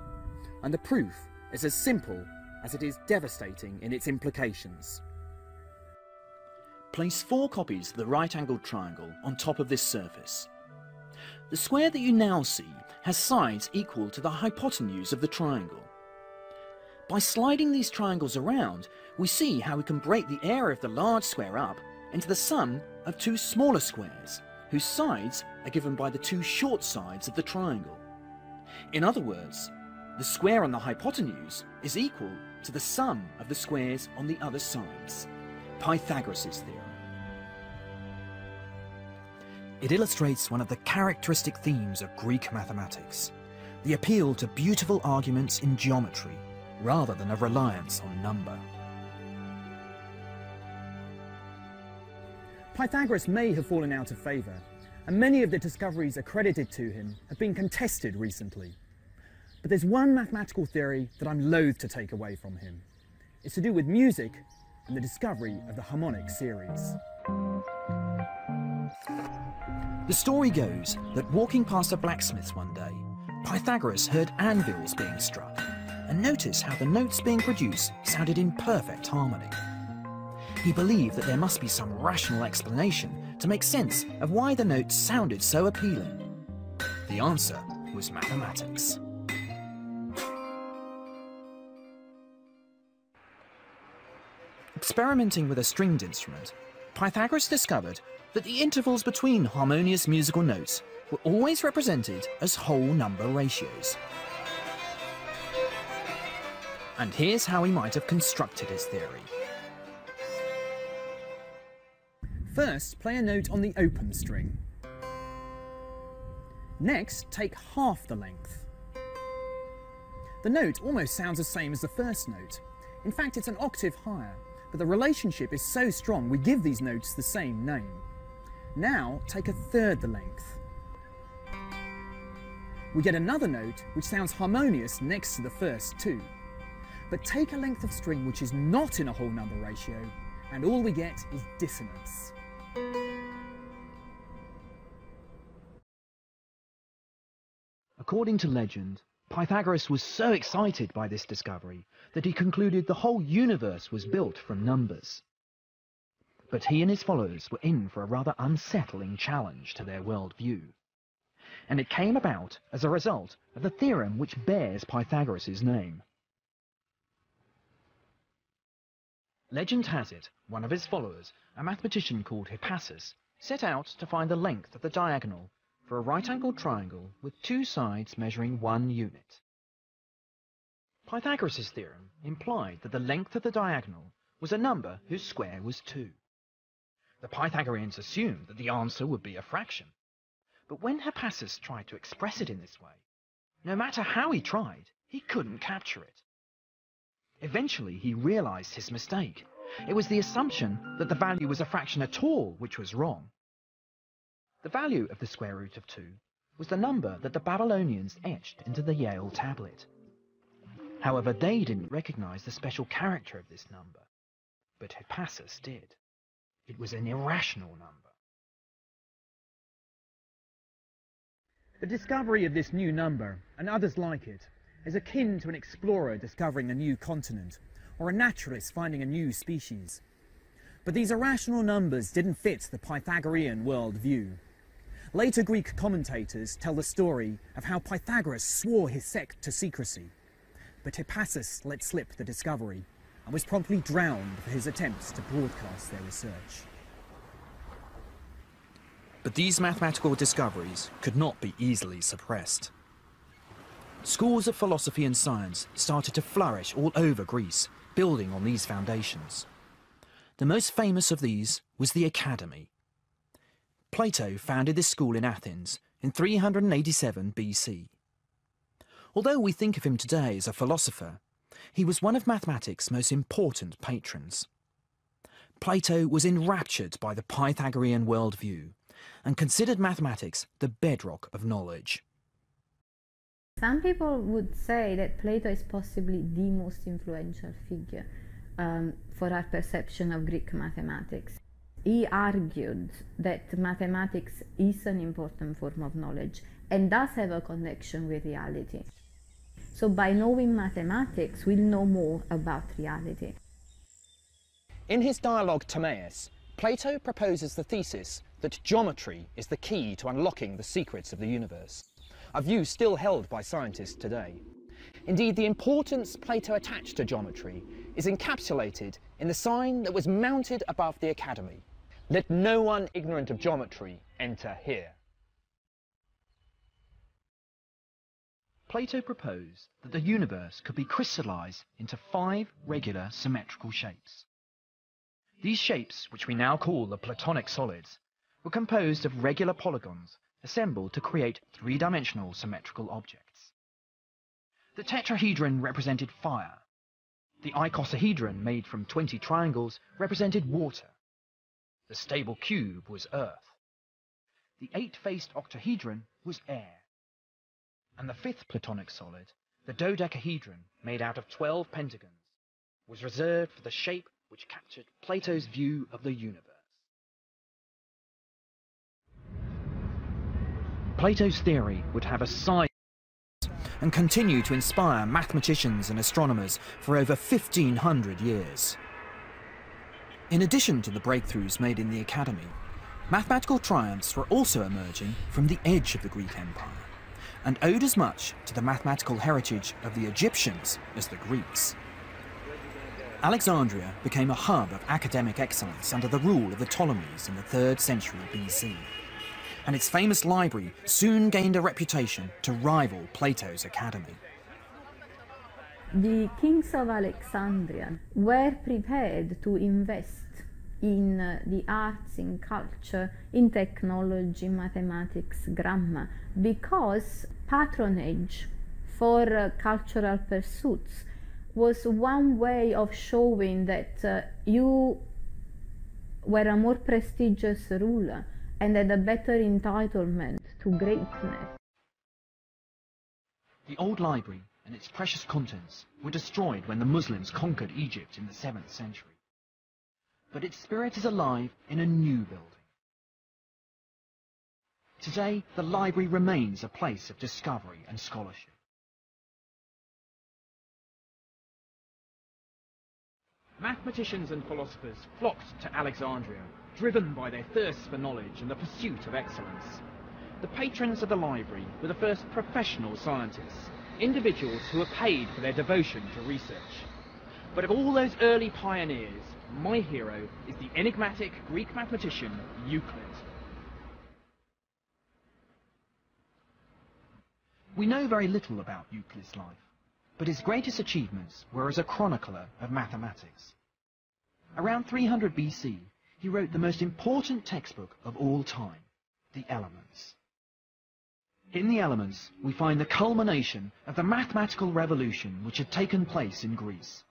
And the proof is as simple as it is devastating in its implications. Place 4 copies of the right-angled triangle on top of this surface. The square that you now see has sides equal to the hypotenuse of the triangle. By sliding these triangles around, we see how we can break the area of the large square up into the sum of two smaller squares, whose sides are given by the two short sides of the triangle. In other words, the square on the hypotenuse is equal to the sum of the squares on the other sides. Pythagoras' theorem. It illustrates one of the characteristic themes of Greek mathematics, the appeal to beautiful arguments in geometry, rather than a reliance on number. Pythagoras may have fallen out of favour, and many of the discoveries accredited to him have been contested recently. But there's one mathematical theory that I'm loath to take away from him. It's to do with music and the discovery of the harmonic series. The story goes that walking past a blacksmith's one day, Pythagoras heard anvils being struck and noticed how the notes being produced sounded in perfect harmony. He believed that there must be some rational explanation to make sense of why the notes sounded so appealing. The answer was mathematics. Experimenting with a stringed instrument, Pythagoras discovered that the intervals between harmonious musical notes were always represented as whole number ratios. And here's how he might have constructed his theory. First, play a note on the open string. Next, take half the length. The note almost sounds the same as the first note. In fact, it's an octave higher, but the relationship is so strong we give these notes the same name. Now, take a third the length. We get another note which sounds harmonious next to the first two. But take a length of string which is not in a whole number ratio, and all we get is dissonance. According to legend, Pythagoras was so excited by this discovery that he concluded the whole universe was built from numbers. But he and his followers were in for a rather unsettling challenge to their worldview. And it came about as a result of the theorem which bears Pythagoras' name. Legend has it, one of his followers, a mathematician called Hippasus, set out to find the length of the diagonal for a right-angled triangle with two sides measuring 1 unit. Pythagoras' theorem implied that the length of the diagonal was a number whose square was 2. The Pythagoreans assumed that the answer would be a fraction. But when Hippasus tried to express it in this way, no matter how he tried, he couldn't capture it. Eventually, he realized his mistake. It was the assumption that the value was a fraction at all which was wrong. The value of the square root of 2 was the number that the Babylonians etched into the Yale tablet. However, they didn't recognize the special character of this number, but Hippasus did. It was an irrational number. The discovery of this new number, and others like it, is akin to an explorer discovering a new continent, or a naturalist finding a new species. But these irrational numbers didn't fit the Pythagorean worldview. Later Greek commentators tell the story of how Pythagoras swore his sect to secrecy, but Hippasus let slip the discovery and was promptly drowned for his attempts to broadcast their research. But these mathematical discoveries could not be easily suppressed. Schools of philosophy and science started to flourish all over Greece, building on these foundations. The most famous of these was the Academy. Plato founded this school in Athens in 387 BC. Although we think of him today as a philosopher, he was one of mathematics' most important patrons. Plato was enraptured by the Pythagorean worldview and considered mathematics the bedrock of knowledge. Some people would say that Plato is possibly the most influential figure for our perception of Greek mathematics. He argued that mathematics is an important form of knowledge and does have a connection with reality. So by knowing mathematics, we'll know more about reality. In his dialogue Timaeus, Plato proposes the thesis that geometry is the key to unlocking the secrets of the universe. a view still held by scientists today. Indeed, the importance Plato attached to geometry is encapsulated in the sign that was mounted above the academy. Let no one ignorant of geometry enter here. Plato proposed that the universe could be crystallized into 5 regular symmetrical shapes. These shapes, which we now call the Platonic solids, were composed of regular polygons assembled to create 3-dimensional symmetrical objects. The tetrahedron represented fire. The icosahedron, made from 20 triangles, represented water. The stable cube was earth. The 8-faced octahedron was air. And the 5th Platonic solid, the dodecahedron, made out of 12 pentagons, was reserved for the shape which captured Plato's view of the universe. Plato's theory would have a size and continue to inspire mathematicians and astronomers for over 1,500 years. In addition to the breakthroughs made in the academy, mathematical triumphs were also emerging from the edge of the Greek Empire, and owed as much to the mathematical heritage of the Egyptians as the Greeks. Alexandria became a hub of academic excellence under the rule of the Ptolemies in the 3rd century BC, and its famous library soon gained a reputation to rival Plato's academy. The kings of Alexandria were prepared to invest in the arts, in culture, in technology, mathematics, grammar, because patronage for cultural pursuits was one way of showing that you were a more prestigious ruler and had a better entitlement to greatness. The old library and its precious contents were destroyed when the Muslims conquered Egypt in the 7th century. But its spirit is alive in a new building. Today, the library remains a place of discovery and scholarship. Mathematicians and philosophers flocked to Alexandria, driven by their thirst for knowledge and the pursuit of excellence. The patrons of the library were the first professional scientists, individuals who were paid for their devotion to research. But of all those early pioneers, my hero is the enigmatic Greek mathematician Euclid. We know very little about Euclid's life, but his greatest achievements were as a chronicler of mathematics. Around 300 BC, he wrote the most important textbook of all time, the Elements. In the Elements, we find the culmination of the mathematical revolution which had taken place in Greece.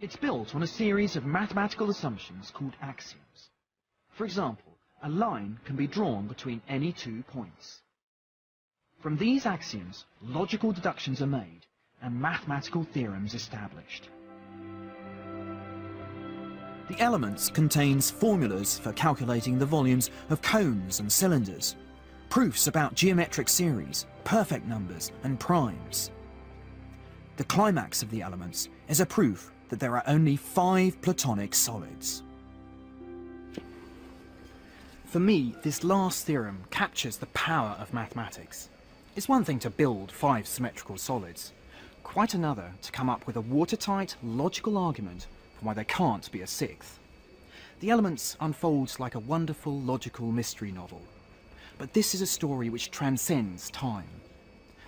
It's built on a series of mathematical assumptions called axioms. For example, a line can be drawn between any 2 points. From these axioms, logical deductions are made and mathematical theorems established. The Elements contains formulas for calculating the volumes of cones and cylinders, proofs about geometric series, perfect numbers and primes. The climax of the Elements is a proof that there are only 5 Platonic solids. For me, this last theorem captures the power of mathematics. It's one thing to build 5 symmetrical solids, quite another to come up with a watertight, logical argument for why there can't be a 6th. The Elements unfolds like a wonderful, logical mystery novel. But this is a story which transcends time.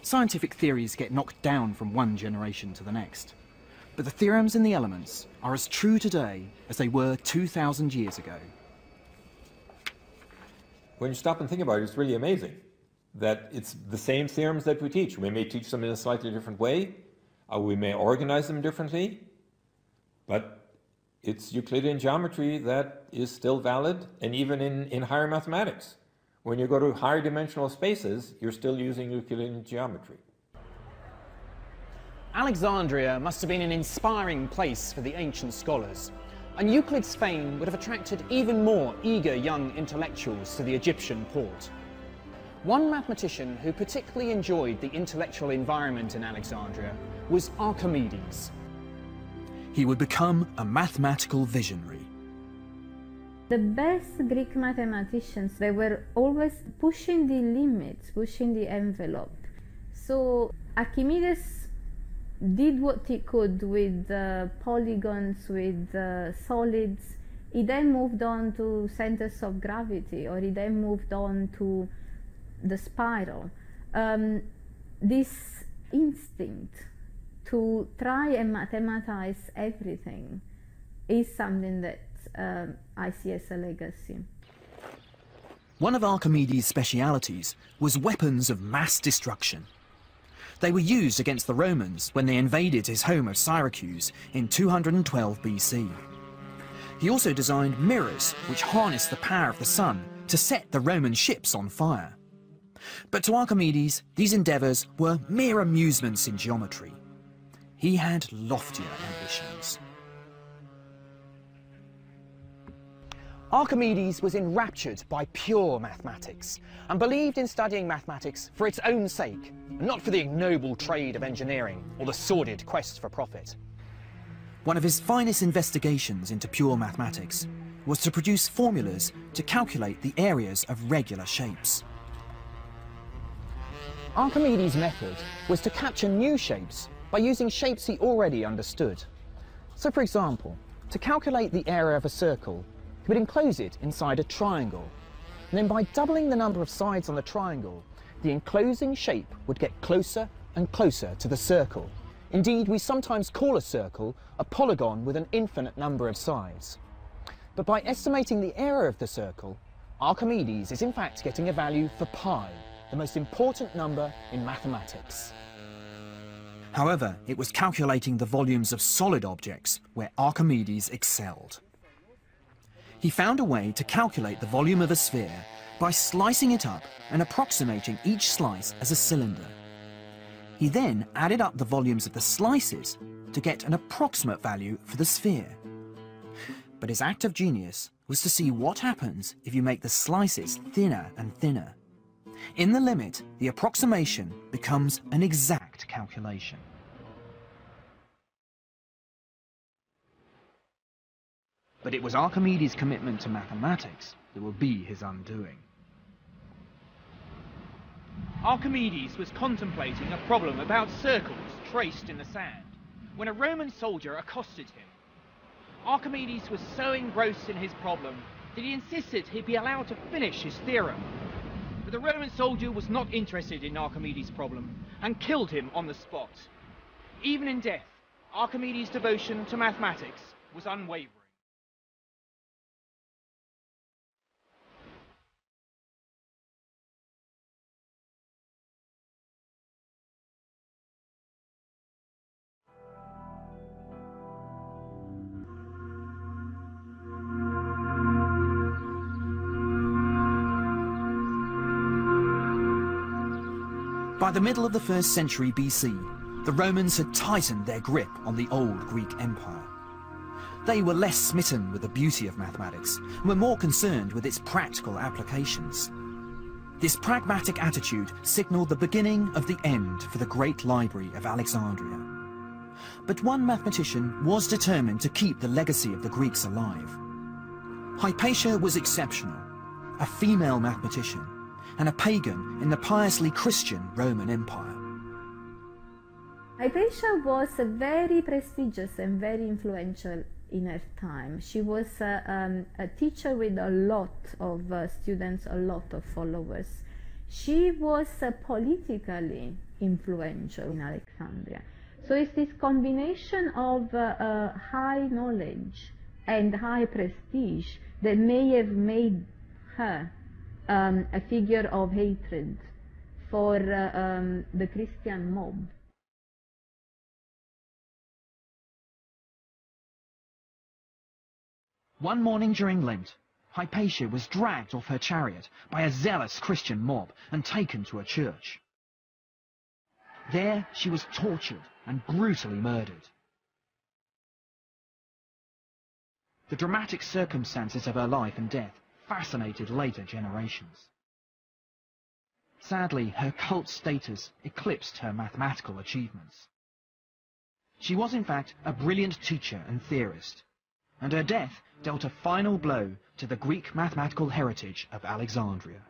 Scientific theories get knocked down from one generation to the next. But the theorems in the Elements are as true today as they were 2,000 years ago. When you stop and think about it, it's really amazing that it's the same theorems that we teach. We may teach them in a slightly different way, or we may organize them differently, but it's Euclidean geometry that is still valid, and even in higher mathematics. When you go to higher dimensional spaces, you're still using Euclidean geometry. Alexandria must have been an inspiring place for the ancient scholars, and Euclid's fame would have attracted even more eager young intellectuals to the Egyptian port. One mathematician who particularly enjoyed the intellectual environment in Alexandria was Archimedes. He would become a mathematical visionary. The best Greek mathematicians, they were always pushing the limits, pushing the envelope. So Archimedes did what he could with polygons, with solids. He then moved on to centers of gravity, or he then moved on to the spiral. This instinct to try and mathematize everything is something that I see as a legacy. One of Archimedes' specialities was weapons of mass destruction. They were used against the Romans when they invaded his home of Syracuse in 212 BC. He also designed mirrors which harnessed the power of the sun to set the Roman ships on fire. But to Archimedes, these endeavours were mere amusements in geometry. He had loftier ambitions. Archimedes was enraptured by pure mathematics and believed in studying mathematics for its own sake, and not for the ignoble trade of engineering or the sordid quest for profit. One of his finest investigations into pure mathematics was to produce formulas to calculate the areas of regular shapes. Archimedes' method was to capture new shapes by using shapes he already understood. So, for example, to calculate the area of a circle, he would enclose it inside a triangle, and then by doubling the number of sides on the triangle, the enclosing shape would get closer and closer to the circle. Indeed, we sometimes call a circle a polygon with an infinite number of sides. But by estimating the area of the circle, Archimedes is in fact getting a value for pi, the most important number in mathematics. However, it was calculating the volumes of solid objects where Archimedes excelled. He found a way to calculate the volume of a sphere by slicing it up and approximating each slice as a cylinder. He then added up the volumes of the slices to get an approximate value for the sphere. But his act of genius was to see what happens if you make the slices thinner and thinner. In the limit, the approximation becomes an exact calculation. But it was Archimedes' commitment to mathematics that will be his undoing. Archimedes was contemplating a problem about circles traced in the sand when a Roman soldier accosted him. Archimedes was so engrossed in his problem that he insisted he be allowed to finish his theorem. But the Roman soldier was not interested in Archimedes' problem and killed him on the spot. Even in death, Archimedes' devotion to mathematics was unwavering. By the middle of the 1st century BC, the Romans had tightened their grip on the old Greek Empire. They were less smitten with the beauty of mathematics and were more concerned with its practical applications. This pragmatic attitude signalled the beginning of the end for the great library of Alexandria. But one mathematician was determined to keep the legacy of the Greeks alive. Hypatia was exceptional, a female mathematician, and a pagan in the piously Christian Roman Empire. Hypatia was very prestigious and very influential in her time. She was a teacher with a lot of students, a lot of followers. She was politically influential in Alexandria. So it's this combination of high knowledge and high prestige that may have made her a figure of hatred for the Christian mob. One morning during Lent, Hypatia was dragged off her chariot by a zealous Christian mob and taken to a church. There she was tortured and brutally murdered. The dramatic circumstances of her life and death fascinated later generations. Sadly, her cult status eclipsed her mathematical achievements. She was in fact a brilliant teacher and theorist, and her death dealt a final blow to the Greek mathematical heritage of Alexandria.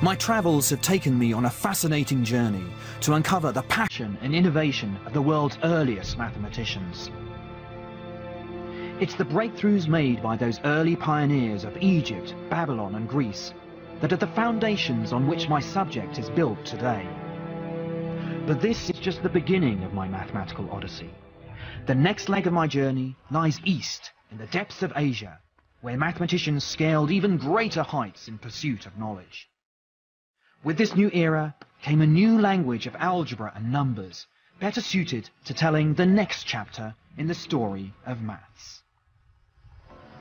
My travels have taken me on a fascinating journey to uncover the passion and innovation of the world's earliest mathematicians. It's the breakthroughs made by those early pioneers of Egypt, Babylon and Greece that are the foundations on which my subject is built today. But this is just the beginning of my mathematical odyssey. The next leg of my journey lies east in the depths of Asia, where mathematicians scaled even greater heights in pursuit of knowledge. With this new era came a new language of algebra and numbers, better suited to telling the next chapter in the story of maths.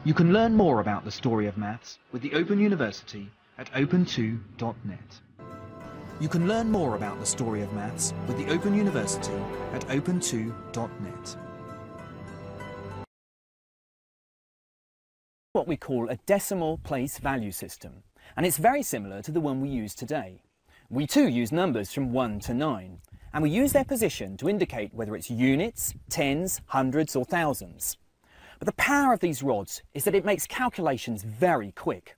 You can learn more about the story of maths with the Open University at open2.net. You can learn more about the story of maths with the Open University at open2.net. What we call a decimal place value system, and it's very similar to the one we use today. We too use numbers from 1 to 9, and we use their position to indicate whether it's units, tens, hundreds or thousands. But the power of these rods is that it makes calculations very quick.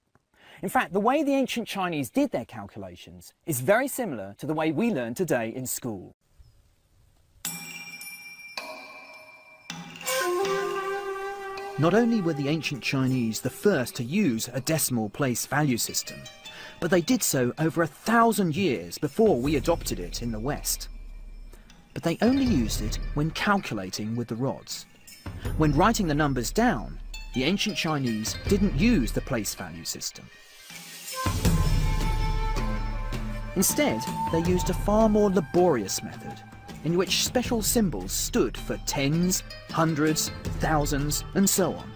In fact, the way the ancient Chinese did their calculations is very similar to the way we learn today in school. Not only were the ancient Chinese the first to use a decimal place value system, but they did so over 1,000 years before we adopted it in the West. But they only used it when calculating with the rods. When writing the numbers down, the ancient Chinese didn't use the place value system. Instead, they used a far more laborious method, in which special symbols stood for tens, hundreds, thousands, and so on.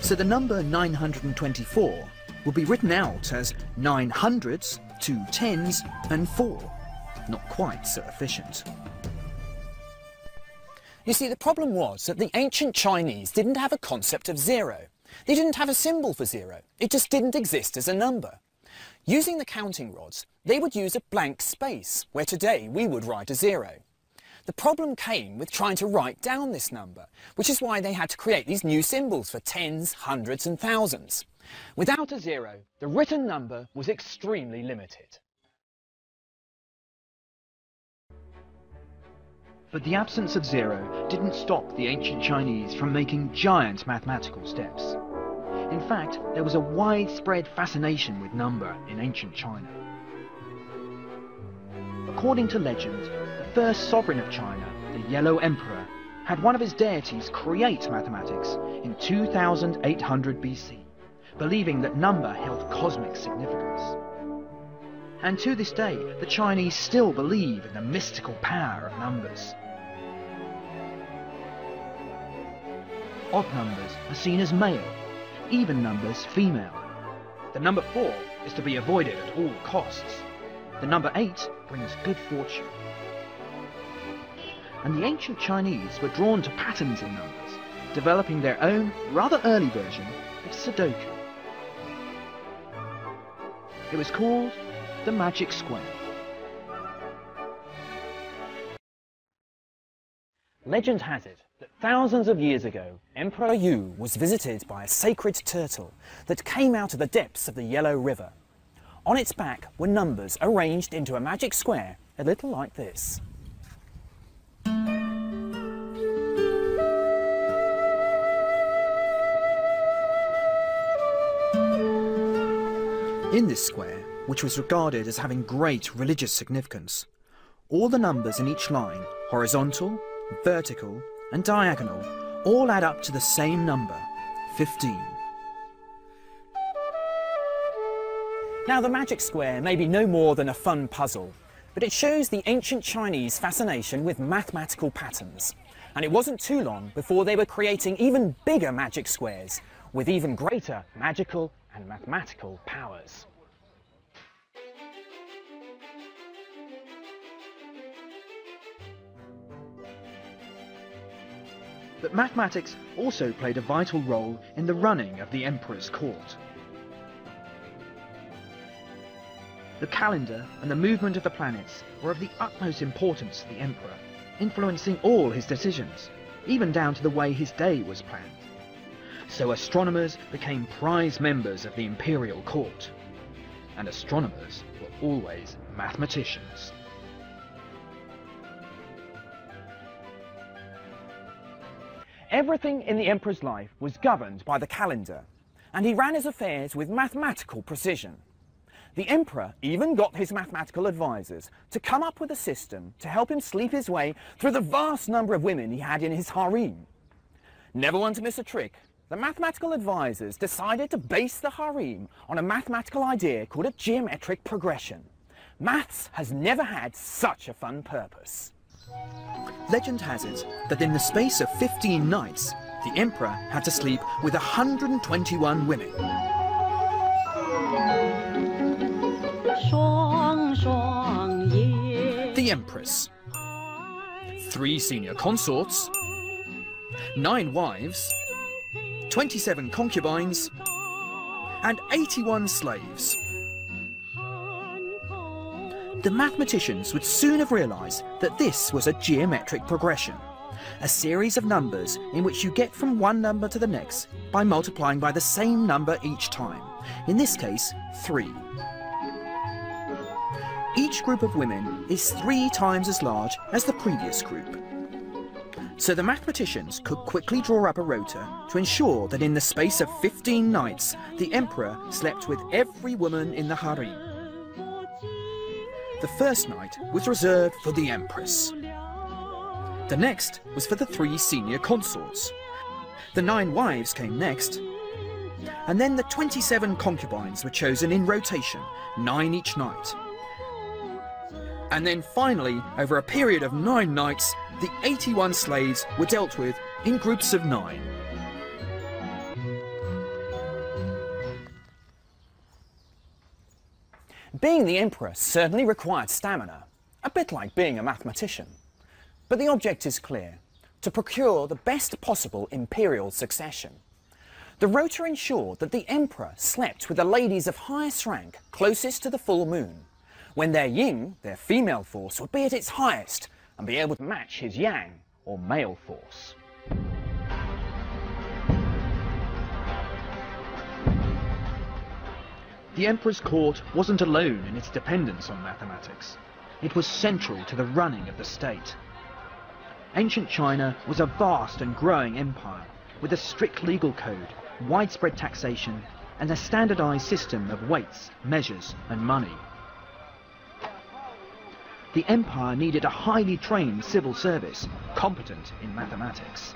So the number 924 will be written out as 9 hundreds, 2 tens, and 4. Not quite so efficient. You see, the problem was that the ancient Chinese didn't have a concept of zero. They didn't have a symbol for zero. It just didn't exist as a number. Using the counting rods, they would use a blank space, where today we would write a 0. The problem came with trying to write down this number, which is why they had to create these new symbols for tens, hundreds and thousands. Without a 0, the written number was extremely limited. But the absence of 0 didn't stop the ancient Chinese from making giant mathematical steps. In fact, there was a widespread fascination with number in ancient China. According to legend, the first sovereign of China, the Yellow Emperor, had one of his deities create mathematics in 2800 BC, believing that number held cosmic significance. And to this day, the Chinese still believe in the mystical power of numbers. Odd numbers are seen as male, even numbers female. The number 4 is to be avoided at all costs. The number 8 brings good fortune. And the ancient Chinese were drawn to patterns in numbers, developing their own rather early version of Sudoku. It was called the Magic Square. Legend has it that thousands of years ago, Emperor Yu was visited by a sacred turtle that came out of the depths of the Yellow River. On its back were numbers arranged into a magic square, a little like this. In this square, which was regarded as having great religious significance, all the numbers in each line, horizontal, vertical, and diagonal, all add up to the same number, 15. Now, the magic square may be no more than a fun puzzle, but it shows the ancient Chinese fascination with mathematical patterns. And it wasn't too long before they were creating even bigger magic squares with even greater magical and mathematical powers. But mathematics also played a vital role in the running of the emperor's court. The calendar and the movement of the planets were of the utmost importance to the emperor, influencing all his decisions, even down to the way his day was planned. So astronomers became prize members of the imperial court, and astronomers were always mathematicians. Everything in the emperor's life was governed by the calendar, and he ran his affairs with mathematical precision. The emperor even got his mathematical advisors to come up with a system to help him sleep his way through the vast number of women he had in his harem. Never one to miss a trick, the mathematical advisors decided to base the harem on a mathematical idea called a geometric progression. Maths has never had such a fun purpose. Legend has it that in the space of 15 nights, the emperor had to sleep with 121 women. The empress, 3 senior consorts, 9 wives, 27 concubines, and 81 slaves. The mathematicians would soon have realised that this was a geometric progression, a series of numbers in which you get from one number to the next by multiplying by the same number each time, in this case 3. Each group of women is 3 times as large as the previous group. So the mathematicians could quickly draw up a rota to ensure that in the space of 15 nights, the emperor slept with every woman in the harem. The first night was reserved for the empress. The next was for the 3 senior consorts. The 9 wives came next, and then the 27 concubines were chosen in rotation, 9 each night. And then finally, over a period of 9 nights, the 81 slaves were dealt with in groups of 9. Being the emperor certainly required stamina, a bit like being a mathematician. But the object is clear: to procure the best possible imperial succession. The rota ensured that the emperor slept with the ladies of highest rank closest to the full moon, when their yin, their female force, would be at its highest and be able to match his yang, or male force. The emperor's court wasn't alone in its dependence on mathematics. It was central to the running of the state. Ancient China was a vast and growing empire with a strict legal code, widespread taxation, and a standardized system of weights, measures, and money. The empire needed a highly trained civil service, competent in mathematics.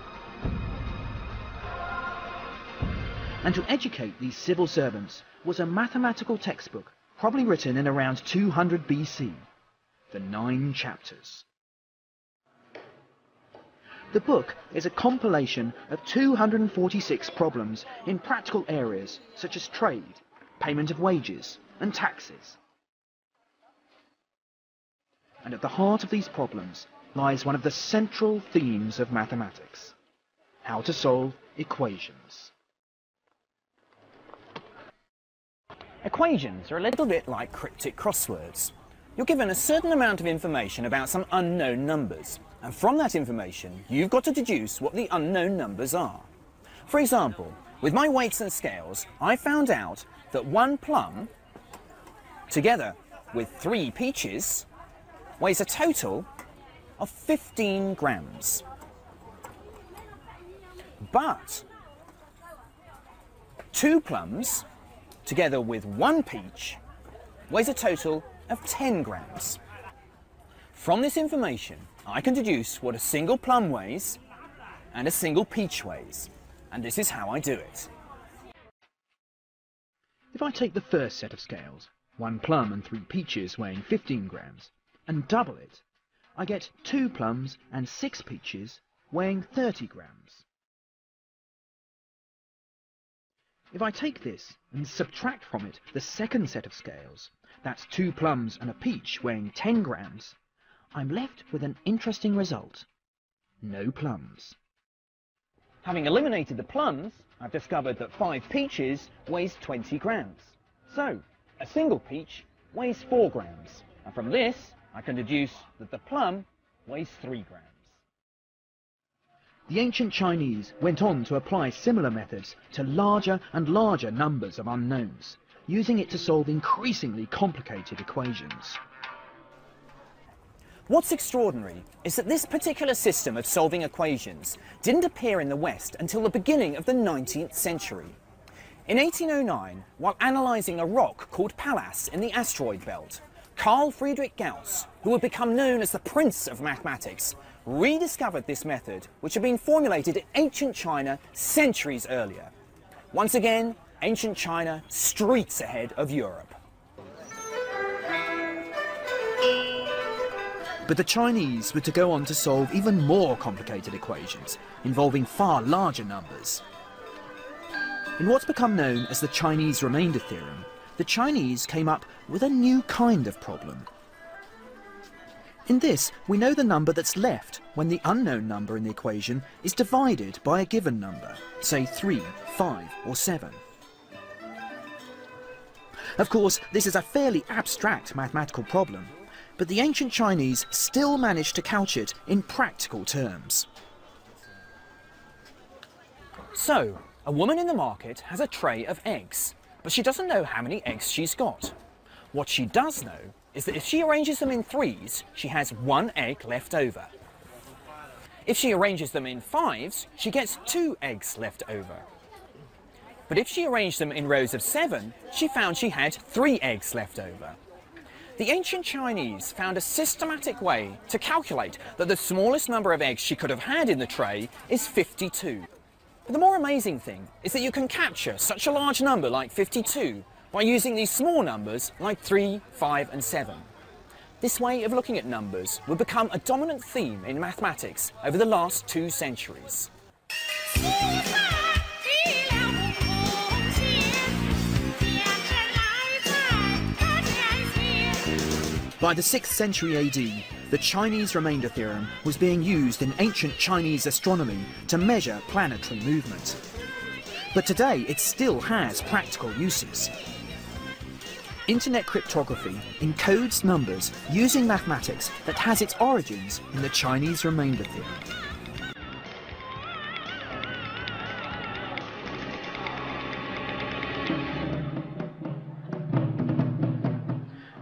And to educate these civil servants was a mathematical textbook, probably written in around 200 BC, the 9 chapters. The book is a compilation of 246 problems in practical areas such as trade, payment of wages, and taxes. And at the heart of these problems lies one of the central themes of mathematics: how to solve equations. Equations are a little bit like cryptic crosswords. You're given a certain amount of information about some unknown numbers, and from that information you've got to deduce what the unknown numbers are. For example, with my weights and scales, I found out that 1 plum, together with 3 peaches, weighs a total of 15 grams. But 2 plums, together with 1 peach, weighs a total of 10 grams. From this information, I can deduce what a single plum weighs and a single peach weighs, and this is how I do it. If I take the first set of scales, 1 plum and 3 peaches weighing 15 grams, and double it, I get 2 plums and 6 peaches weighing 30 grams. If I take this and subtract from it the second set of scales, that's 2 plums and a peach weighing 10 grams, I'm left with an interesting result: no plums. Having eliminated the plums, I've discovered that 5 peaches weighs 20 grams. So, a single peach weighs 4 grams, and from this I can deduce that the plum weighs 3 grams. The ancient Chinese went on to apply similar methods to larger and larger numbers of unknowns, using it to solve increasingly complicated equations. What's extraordinary is that this particular system of solving equations didn't appear in the West until the beginning of the 19th century. In 1809, while analysing a rock called Pallas in the asteroid belt, Carl Friedrich Gauss, who would become known as the Prince of Mathematics, rediscovered this method, which had been formulated in ancient China centuries earlier. Once again, ancient China streets ahead of Europe. But the Chinese were to go on to solve even more complicated equations, involving far larger numbers. In what's become known as the Chinese remainder theorem, the Chinese came up with a new kind of problem. In this, we know the number that's left when the unknown number in the equation is divided by a given number, say 3, 5 or 7. Of course, this is a fairly abstract mathematical problem, but the ancient Chinese still managed to couch it in practical terms. So, a woman in the market has a tray of eggs, but she doesn't know how many eggs she's got. What she does know is that if she arranges them in 3s, she has 1 egg left over. If she arranges them in 5s, she gets 2 eggs left over. But if she arranged them in rows of 7, she found she had 3 eggs left over. The ancient Chinese found a systematic way to calculate that the smallest number of eggs she could have had in the tray is 52. But the more amazing thing is that you can capture such a large number like 52 by using these small numbers like 3, 5 and 7. This way of looking at numbers would become a dominant theme in mathematics over the last 2 centuries. By the 6th century AD, the Chinese remainder theorem was being used in ancient Chinese astronomy to measure planetary movement. But today it still has practical uses. Internet cryptography encodes numbers using mathematics that has its origins in the Chinese remainder theorem.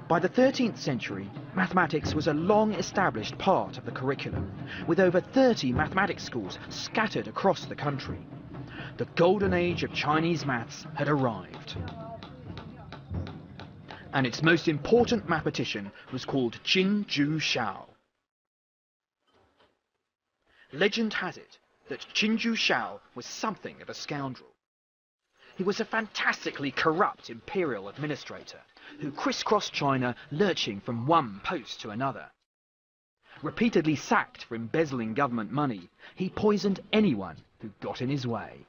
By the 13th century, mathematics was a long-established part of the curriculum, with over 30 mathematics schools scattered across the country. The golden age of Chinese maths had arrived. And its most important mathematician was called Qin Ju Shao. Legend has it that Qin Ju Shao was something of a scoundrel. He was a fantastically corrupt imperial administrator who crisscrossed China, lurching from one post to another. Repeatedly sacked for embezzling government money, he poisoned anyone who got in his way.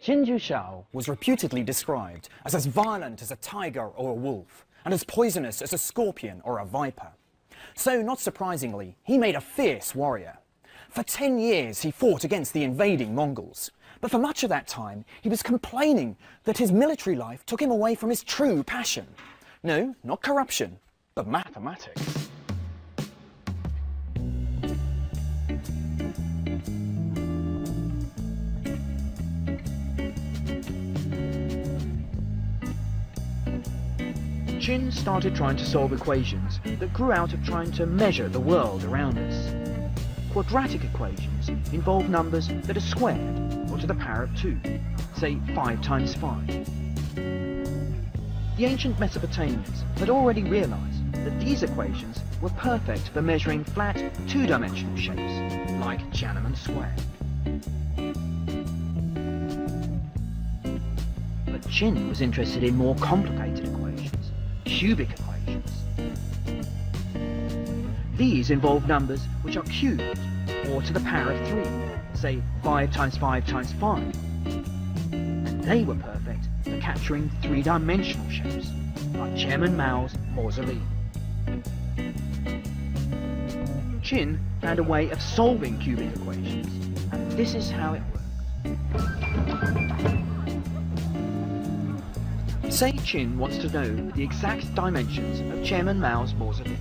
Qin Ju Shao was reputedly described as violent as a tiger or a wolf, and as poisonous as a scorpion or a viper. So, not surprisingly, he made a fierce warrior. For 10 years he fought against the invading Mongols, but for much of that time he was complaining that his military life took him away from his true passion. No, not corruption, but mathematics. Qin started trying to solve equations that grew out of trying to measure the world around us. Quadratic equations involve numbers that are squared, or to the power of 2, say 5 times 5. The ancient Mesopotamians had already realized that these equations were perfect for measuring flat, 2-dimensional shapes, like Tiananmen Square. But Qin was interested in more complicated equations, cubic equations. These involve numbers which are cubed, or to the power of 3, say 5 times 5 times 5. And they were perfect for capturing 3-dimensional shapes, like Chairman Mao's mausoleum. Qin found a way of solving cubic equations, and this is how it worked. Say Qin wants to know the exact dimensions of Chairman Mao's mausoleum.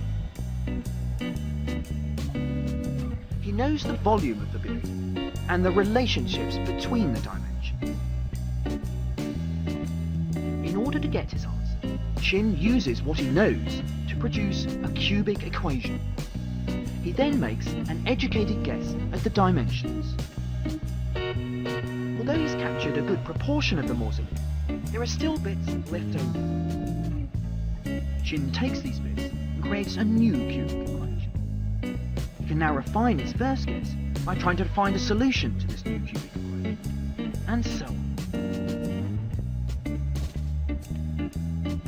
He knows the volume of the building and the relationships between the dimensions. In order to get his answer, Qin uses what he knows to produce a cubic equation. He then makes an educated guess at the dimensions. Although he's captured a good proportion of the mausoleum, there are still bits left over. Qin takes these bits and creates a new cubic equation. He can now refine his first guess by trying to find a solution to this new cubic equation, and so on.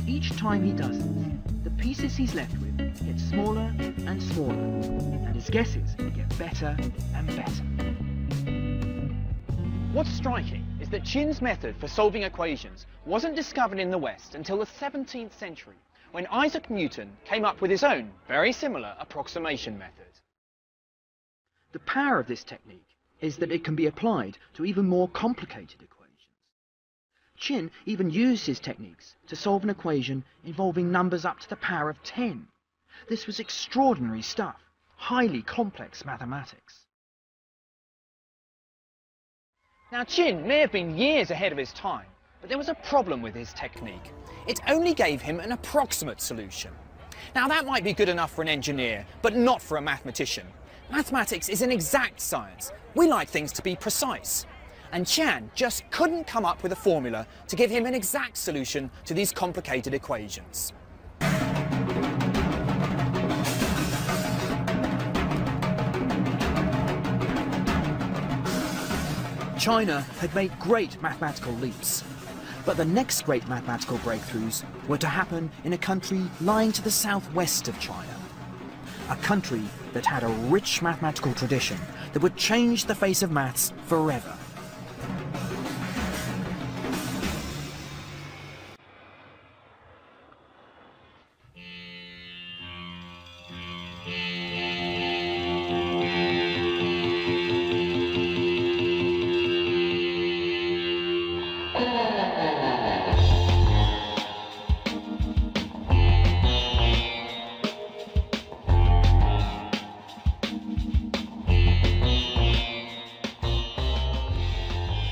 Each time he does this, the pieces he's left with get smaller and smaller, and his guesses get better and better. What's striking is that Qin's method for solving equations wasn't discovered in the West until the 17th century, when Isaac Newton came up with his own, very similar approximation method. The power of this technique is that it can be applied to even more complicated equations. Qin even used his techniques to solve an equation involving numbers up to the power of 10. This was extraordinary stuff, highly complex mathematics. Now, Qin may have been years ahead of his time, but there was a problem with his technique. It only gave him an approximate solution. Now, that might be good enough for an engineer, but not for a mathematician. Mathematics is an exact science. We like things to be precise. And Qian just couldn't come up with a formula to give him an exact solution to these complicated equations. China had made great mathematical leaps, but the next great mathematical breakthroughs were to happen in a country lying to the southwest of China. A country that had a rich mathematical tradition that would change the face of maths forever.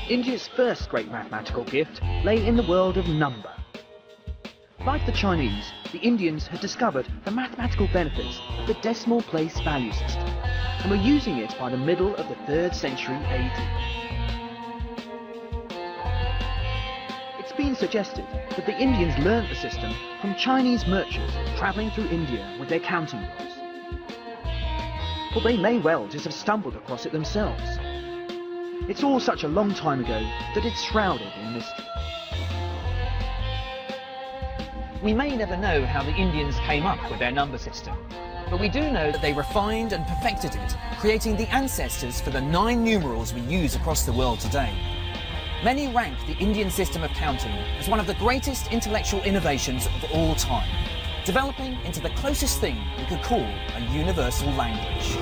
India's first great mathematical gift lay in the world of number. Like the Chinese, the Indians had discovered the mathematical benefits of the decimal place value system, and were using it by the middle of the 3rd century AD. It's been suggested that the Indians learnt the system from Chinese merchants travelling through India with their counting books. Or they may well just have stumbled across it themselves. It's all such a long time ago that it's shrouded in mystery. We may never know how the Indians came up with their number system, but we do know that they refined and perfected it, creating the ancestors for the 9 numerals we use across the world today. Many rank the Indian system of counting as one of the greatest intellectual innovations of all time, developing into the closest thing we could call a universal language.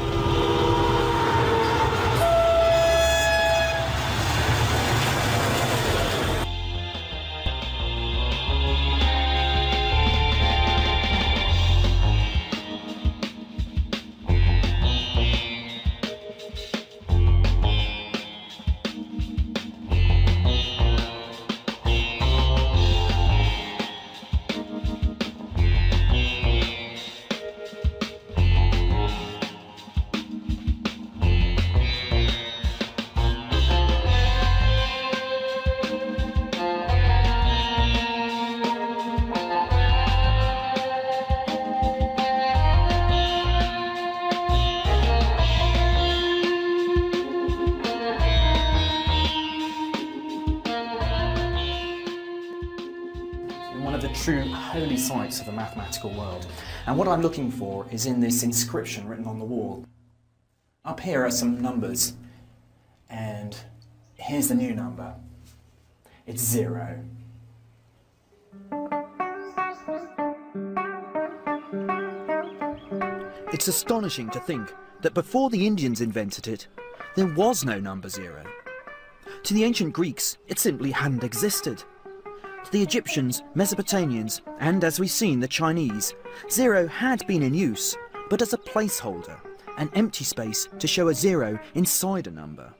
True holy sites of the mathematical world. And what I'm looking for is in this inscription written on the wall. Up here are some numbers, and here's the new number. It's 0. It's astonishing to think that before the Indians invented it, there was no number 0. To the ancient Greeks, it simply hadn't existed. To the Egyptians, Mesopotamians, and as we've seen, the Chinese, 0 had been in use, but as a placeholder, an empty space to show a 0 inside a number.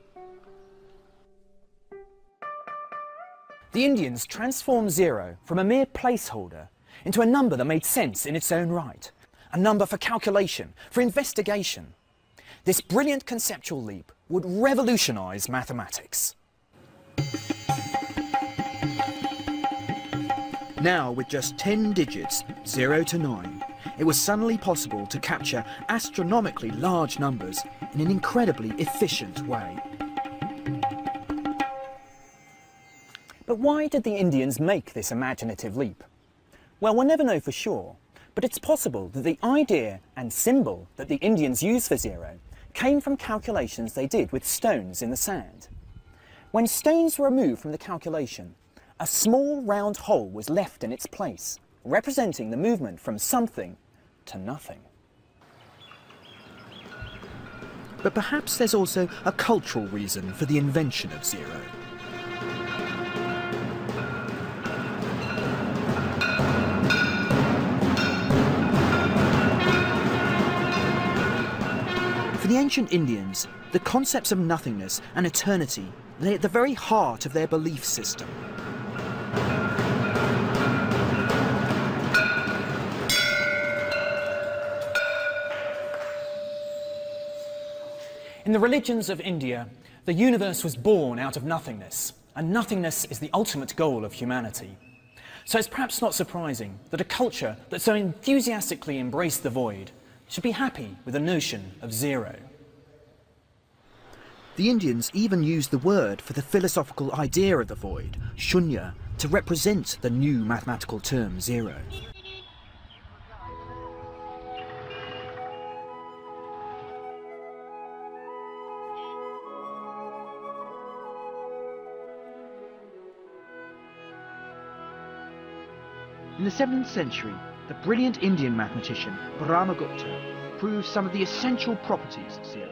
The Indians transformed 0 from a mere placeholder into a number that made sense in its own right, a number for calculation, for investigation. This brilliant conceptual leap would revolutionise mathematics. Now, with just 10 digits, 0 to 9, it was suddenly possible to capture astronomically large numbers in an incredibly efficient way. But why did the Indians make this imaginative leap? Well, we'll never know for sure, but it's possible that the idea and symbol that the Indians used for 0 came from calculations they did with stones in the sand. When stones were removed from the calculation, a small round hole was left in its place, representing the movement from something to nothing. But perhaps there's also a cultural reason for the invention of 0. For the ancient Indians, the concepts of nothingness and eternity lay at the very heart of their belief system. In the religions of India, the universe was born out of nothingness, and nothingness is the ultimate goal of humanity. So it's perhaps not surprising that a culture that so enthusiastically embraced the void should be happy with the notion of 0. The Indians even used the word for the philosophical idea of the void, shunya, to represent the new mathematical term 0. In the 7th century, the brilliant Indian mathematician Brahmagupta proved some of the essential properties of 0.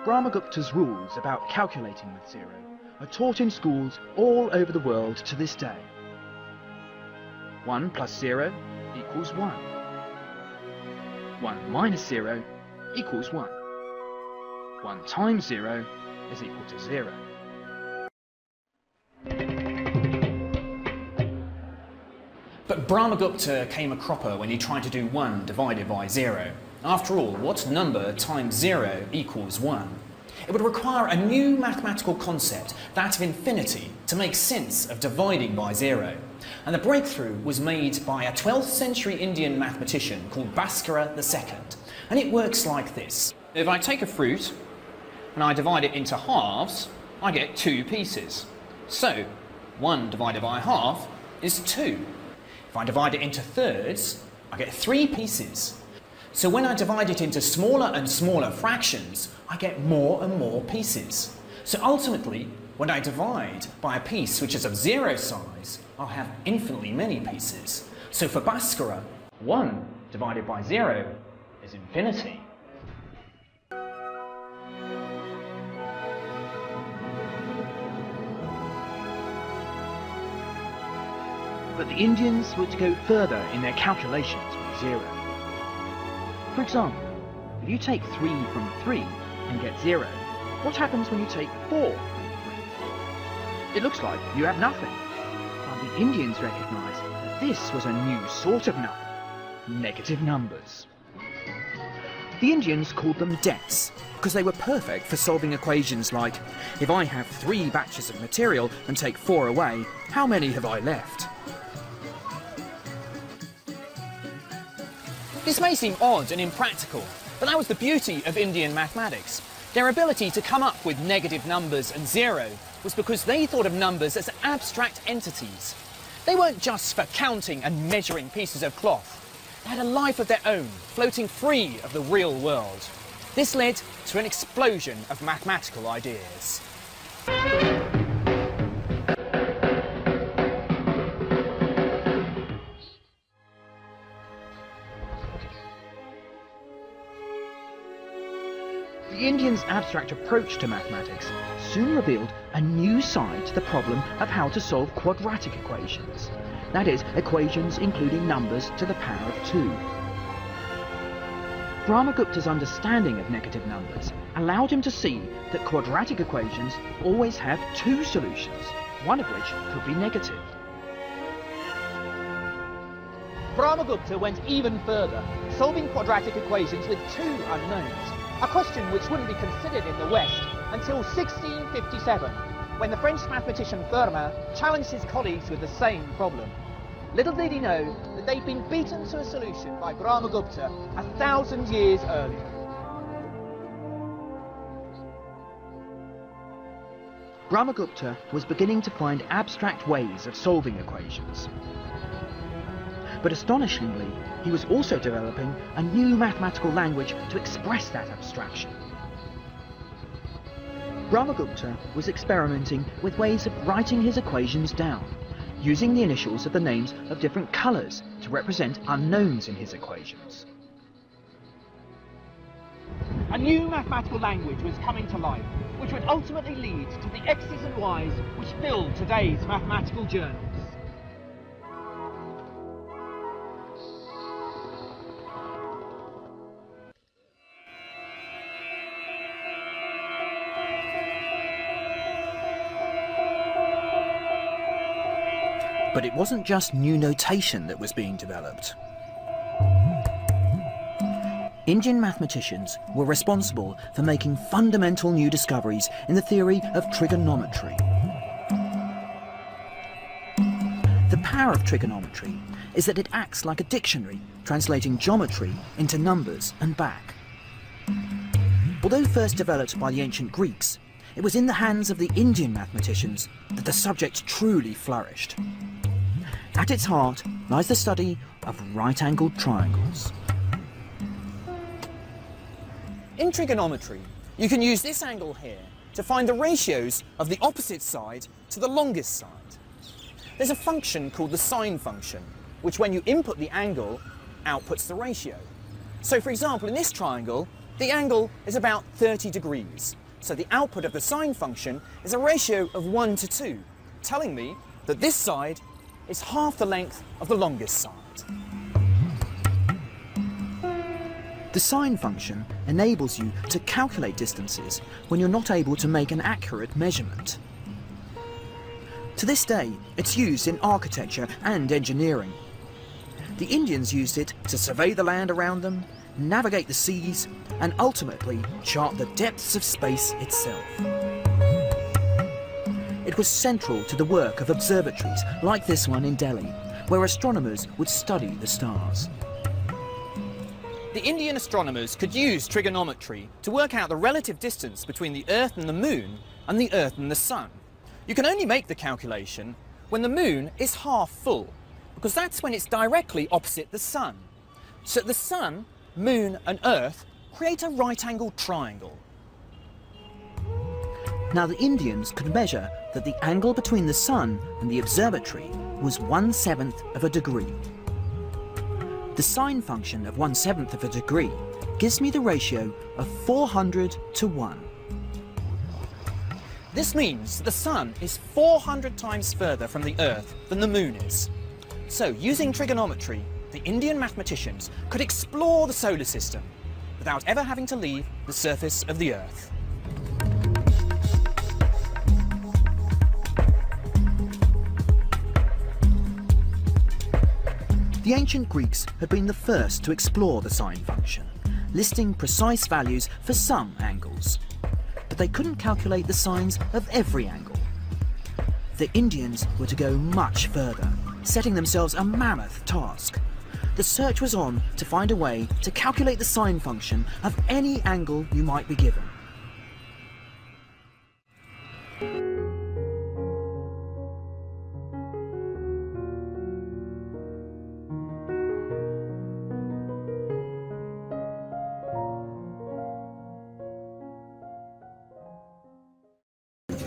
Brahmagupta's rules about calculating with 0 are taught in schools all over the world to this day. 1 plus 0 equals 1. 1 minus 0 equals 1. 1 times 0 is equal to 0. But Brahmagupta came a cropper when he tried to do 1 divided by 0. After all, what number times 0 equals 1? It would require a new mathematical concept, that of infinity, to make sense of dividing by 0. And the breakthrough was made by a 12th century Indian mathematician called Bhaskara II. And it works like this. If I take a fruit and I divide it into halves, I get 2 pieces. So 1 divided by half is 2. If I divide it into thirds, I get 3 pieces. So when I divide it into smaller and smaller fractions, I get more and more pieces. So ultimately, when I divide by a piece which is of 0 size, I'll have infinitely many pieces. So for Bhaskara, 1 divided by 0 is infinity. But the Indians were to go further in their calculations with 0. For example, if you take 3 from 3 and get 0, what happens when you take 4 from 3? It looks like you have nothing. But the Indians recognised that this was a new sort of number, negative numbers. The Indians called them debts because they were perfect for solving equations like, if I have 3 batches of material and take 4 away, how many have I left? This may seem odd and impractical, but that was the beauty of Indian mathematics. Their ability to come up with negative numbers and 0 was because they thought of numbers as abstract entities. They weren't just for counting and measuring pieces of cloth. They had a life of their own, floating free of the real world. This led to an explosion of mathematical ideas. The Indians' abstract approach to mathematics soon revealed a new side to the problem of how to solve quadratic equations. That is, equations including numbers to the power of 2. Brahmagupta's understanding of negative numbers allowed him to see that quadratic equations always have 2 solutions, one of which could be negative. Brahmagupta went even further, solving quadratic equations with 2 unknowns, a question which wouldn't be considered in the West until 1657, when the French mathematician Kmerc challenged his colleagues with the same problem. Little did he know that they'd been beaten to a solution by Brahmagupta 1,000 years earlier. Brahmagupta was beginning to find abstract ways of solving equations. But astonishingly, he was also developing a new mathematical language to express that abstraction. Brahmagupta was experimenting with ways of writing his equations down, using the initials of the names of different colours to represent unknowns in his equations. A new mathematical language was coming to life, which would ultimately lead to the X's and Y's which fill today's mathematical journals. But it wasn't just new notation that was being developed. Indian mathematicians were responsible for making fundamental new discoveries in the theory of trigonometry. The power of trigonometry is that it acts like a dictionary, translating geometry into numbers and back. Although first developed by the ancient Greeks, it was in the hands of the Indian mathematicians that the subject truly flourished. At its heart lies the study of right-angled triangles. In trigonometry, you can use this angle here to find the ratios of the opposite side to the longest side. There's a function called the sine function, which when you input the angle, outputs the ratio. So for example, in this triangle, the angle is about 30 degrees. So the output of the sine function is a ratio of 1 to 2, telling me that this side is half the length of the longest side. The sine function enables you to calculate distances when you're not able to make an accurate measurement. To this day, it's used in architecture and engineering. The Indians used it to survey the land around them, navigate the seas, and ultimately chart the depths of space itself. It was central to the work of observatories like this one in Delhi, where astronomers would study the stars. The Indian astronomers could use trigonometry to work out the relative distance between the Earth and the Moon and the Earth and the Sun. You can only make the calculation when the Moon is half full, because that's when it's directly opposite the Sun. So the Sun, Moon and Earth create a right-angled triangle. Now the Indians could measure that the angle between the Sun and the observatory was 1/7 of a degree. The sine function of 1/7 of a degree gives me the ratio of 400 to 1. This means the Sun is 400 times further from the Earth than the Moon is. So using trigonometry, the Indian mathematicians could explore the solar system without ever having to leave the surface of the Earth. The ancient Greeks had been the first to explore the sine function, listing precise values for some angles. But they couldn't calculate the sines of every angle. The Indians were to go much further, setting themselves a mammoth task. The search was on to find a way to calculate the sine function of any angle you might be given.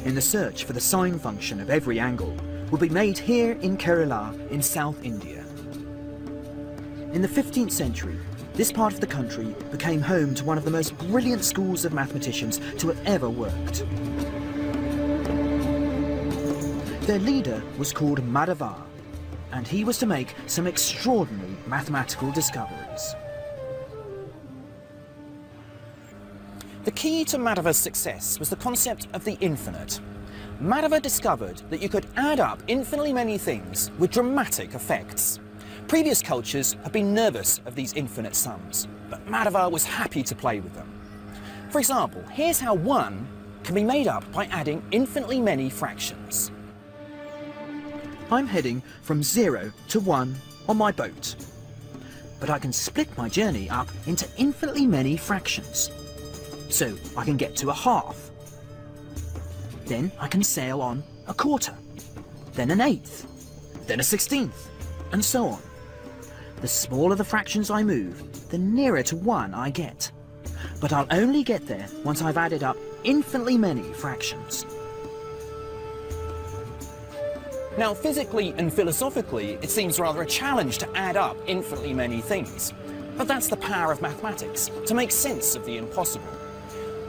In the search for the sine function of every angle will be made here in Kerala in South India. In the 15th century, this part of the country became home to one of the most brilliant schools of mathematicians to have ever worked. Their leader was called Madhava, and he was to make some extraordinary mathematical discoveries. The key to Madhava's success was the concept of the infinite. Madhava discovered that you could add up infinitely many things with dramatic effects. Previous cultures had been nervous of these infinite sums, but Madhava was happy to play with them. For example, here's how 1 can be made up by adding infinitely many fractions. I'm heading from 0 to 1 on my boat, but I can split my journey up into infinitely many fractions. So I can get to a half. Then I can sail on a quarter, then an eighth, then a 16th, and so on. The smaller the fractions I move, the nearer to 1 I get. But I'll only get there once I've added up infinitely many fractions. Now, physically and philosophically, it seems rather a challenge to add up infinitely many things. But that's the power of mathematics, to make sense of the impossible.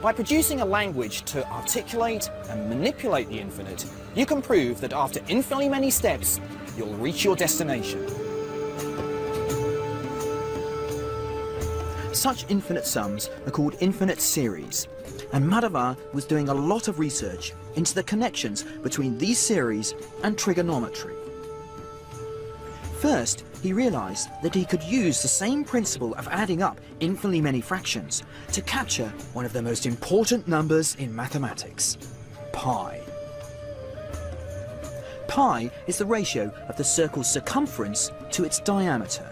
By producing a language to articulate and manipulate the infinite, you can prove that after infinitely many steps, you'll reach your destination. Such infinite sums are called infinite series, and Madhava was doing a lot of research into the connections between these series and trigonometry. First, he realized that he could use the same principle of adding up infinitely many fractions to capture one of the most important numbers in mathematics, pi. Pi is the ratio of the circle's circumference to its diameter.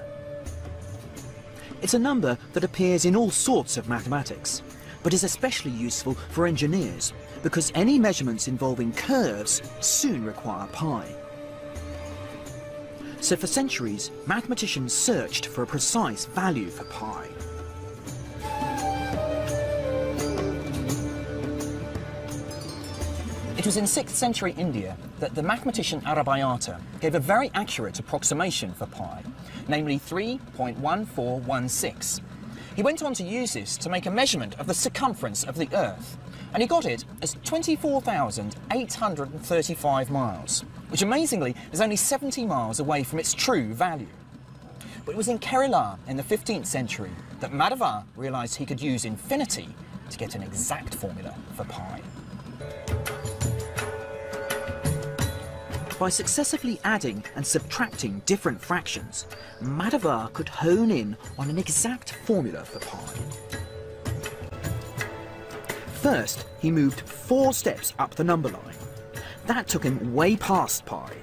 It's a number that appears in all sorts of mathematics, but is especially useful for engineers because any measurements involving curves soon require pi. So for centuries, mathematicians searched for a precise value for pi. It was in 6th century India that the mathematician Aryabhata gave a very accurate approximation for pi, namely 3.1416. He went on to use this to make a measurement of the circumference of the Earth, and he got it as 24,835 miles, which amazingly is only 70 miles away from its true value. But it was in Kerala in the 15th century that Madhava realised he could use infinity to get an exact formula for pi. By successively adding and subtracting different fractions, Madhava could hone in on an exact formula for pi. First, he moved 4 steps up the number line. That took him way past pi.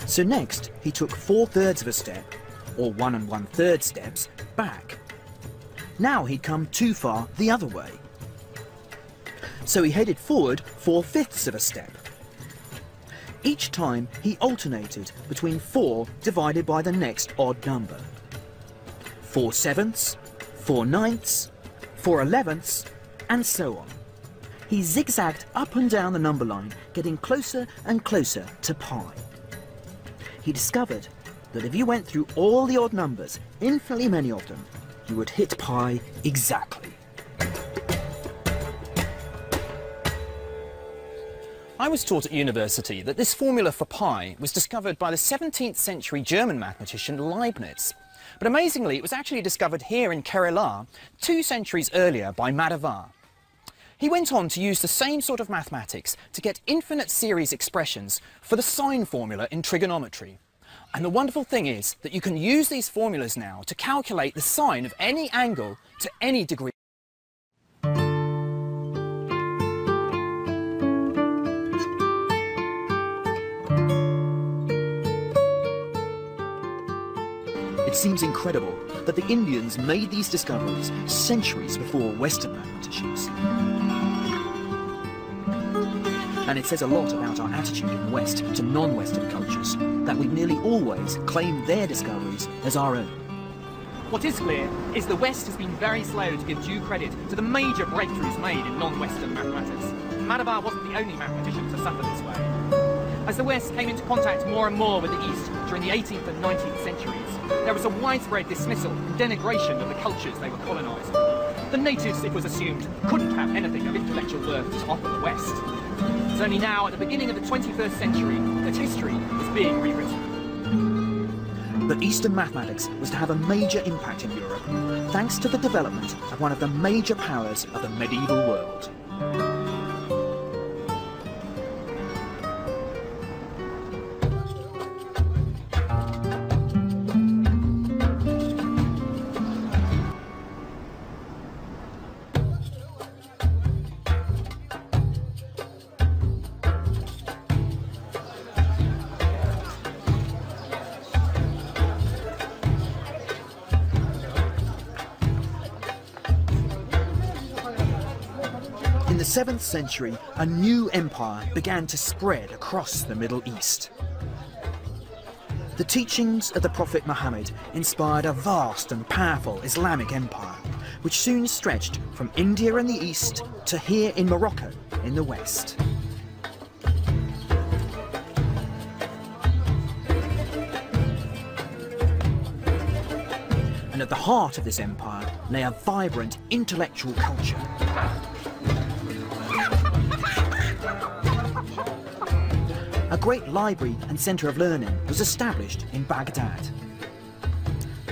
So next, he took 4/3 of a step, or 1 1/3 steps, back. Now he'd come too far the other way. So he headed forward 4/5 of a step. Each time he alternated between 4 divided by the next odd number. 4/7, 4/9, 4/11, and so on. He zigzagged up and down the number line, getting closer and closer to pi. He discovered that if you went through all the odd numbers, infinitely many of them, you would hit pi exactly. I was taught at university that this formula for pi was discovered by the 17th century German mathematician Leibniz. But amazingly, it was actually discovered here in Kerala 2 centuries earlier by Madhava. He went on to use the same sort of mathematics to get infinite series expressions for the sine formula in trigonometry. And the wonderful thing is that you can use these formulas now to calculate the sine of any angle to any degree. It seems incredible that the Indians made these discoveries centuries before Western mathematicians. And it says a lot about our attitude in the West to non-Western cultures, that we nearly always claim their discoveries as our own. What is clear is the West has been very slow to give due credit to the major breakthroughs made in non-Western mathematics. Madhava wasn't the only mathematician to suffer this way. As the West came into contact more and more with the East during the 18th and 19th centuries, there was a widespread dismissal and denigration of the cultures they were colonising. The natives, it was assumed, couldn't have anything of intellectual worth to offer the West. It was only now, at the beginning of the 21st century, that history was being rewritten. But Eastern mathematics was to have a major impact in Europe, thanks to the development of one of the major powers of the medieval world. In the 7th century, a new empire began to spread across the Middle East. The teachings of the Prophet Muhammad inspired a vast and powerful Islamic empire, which soon stretched from India in the east to here in Morocco in the west. And at the heart of this empire lay a vibrant intellectual culture. A great library and centre of learning was established in Baghdad.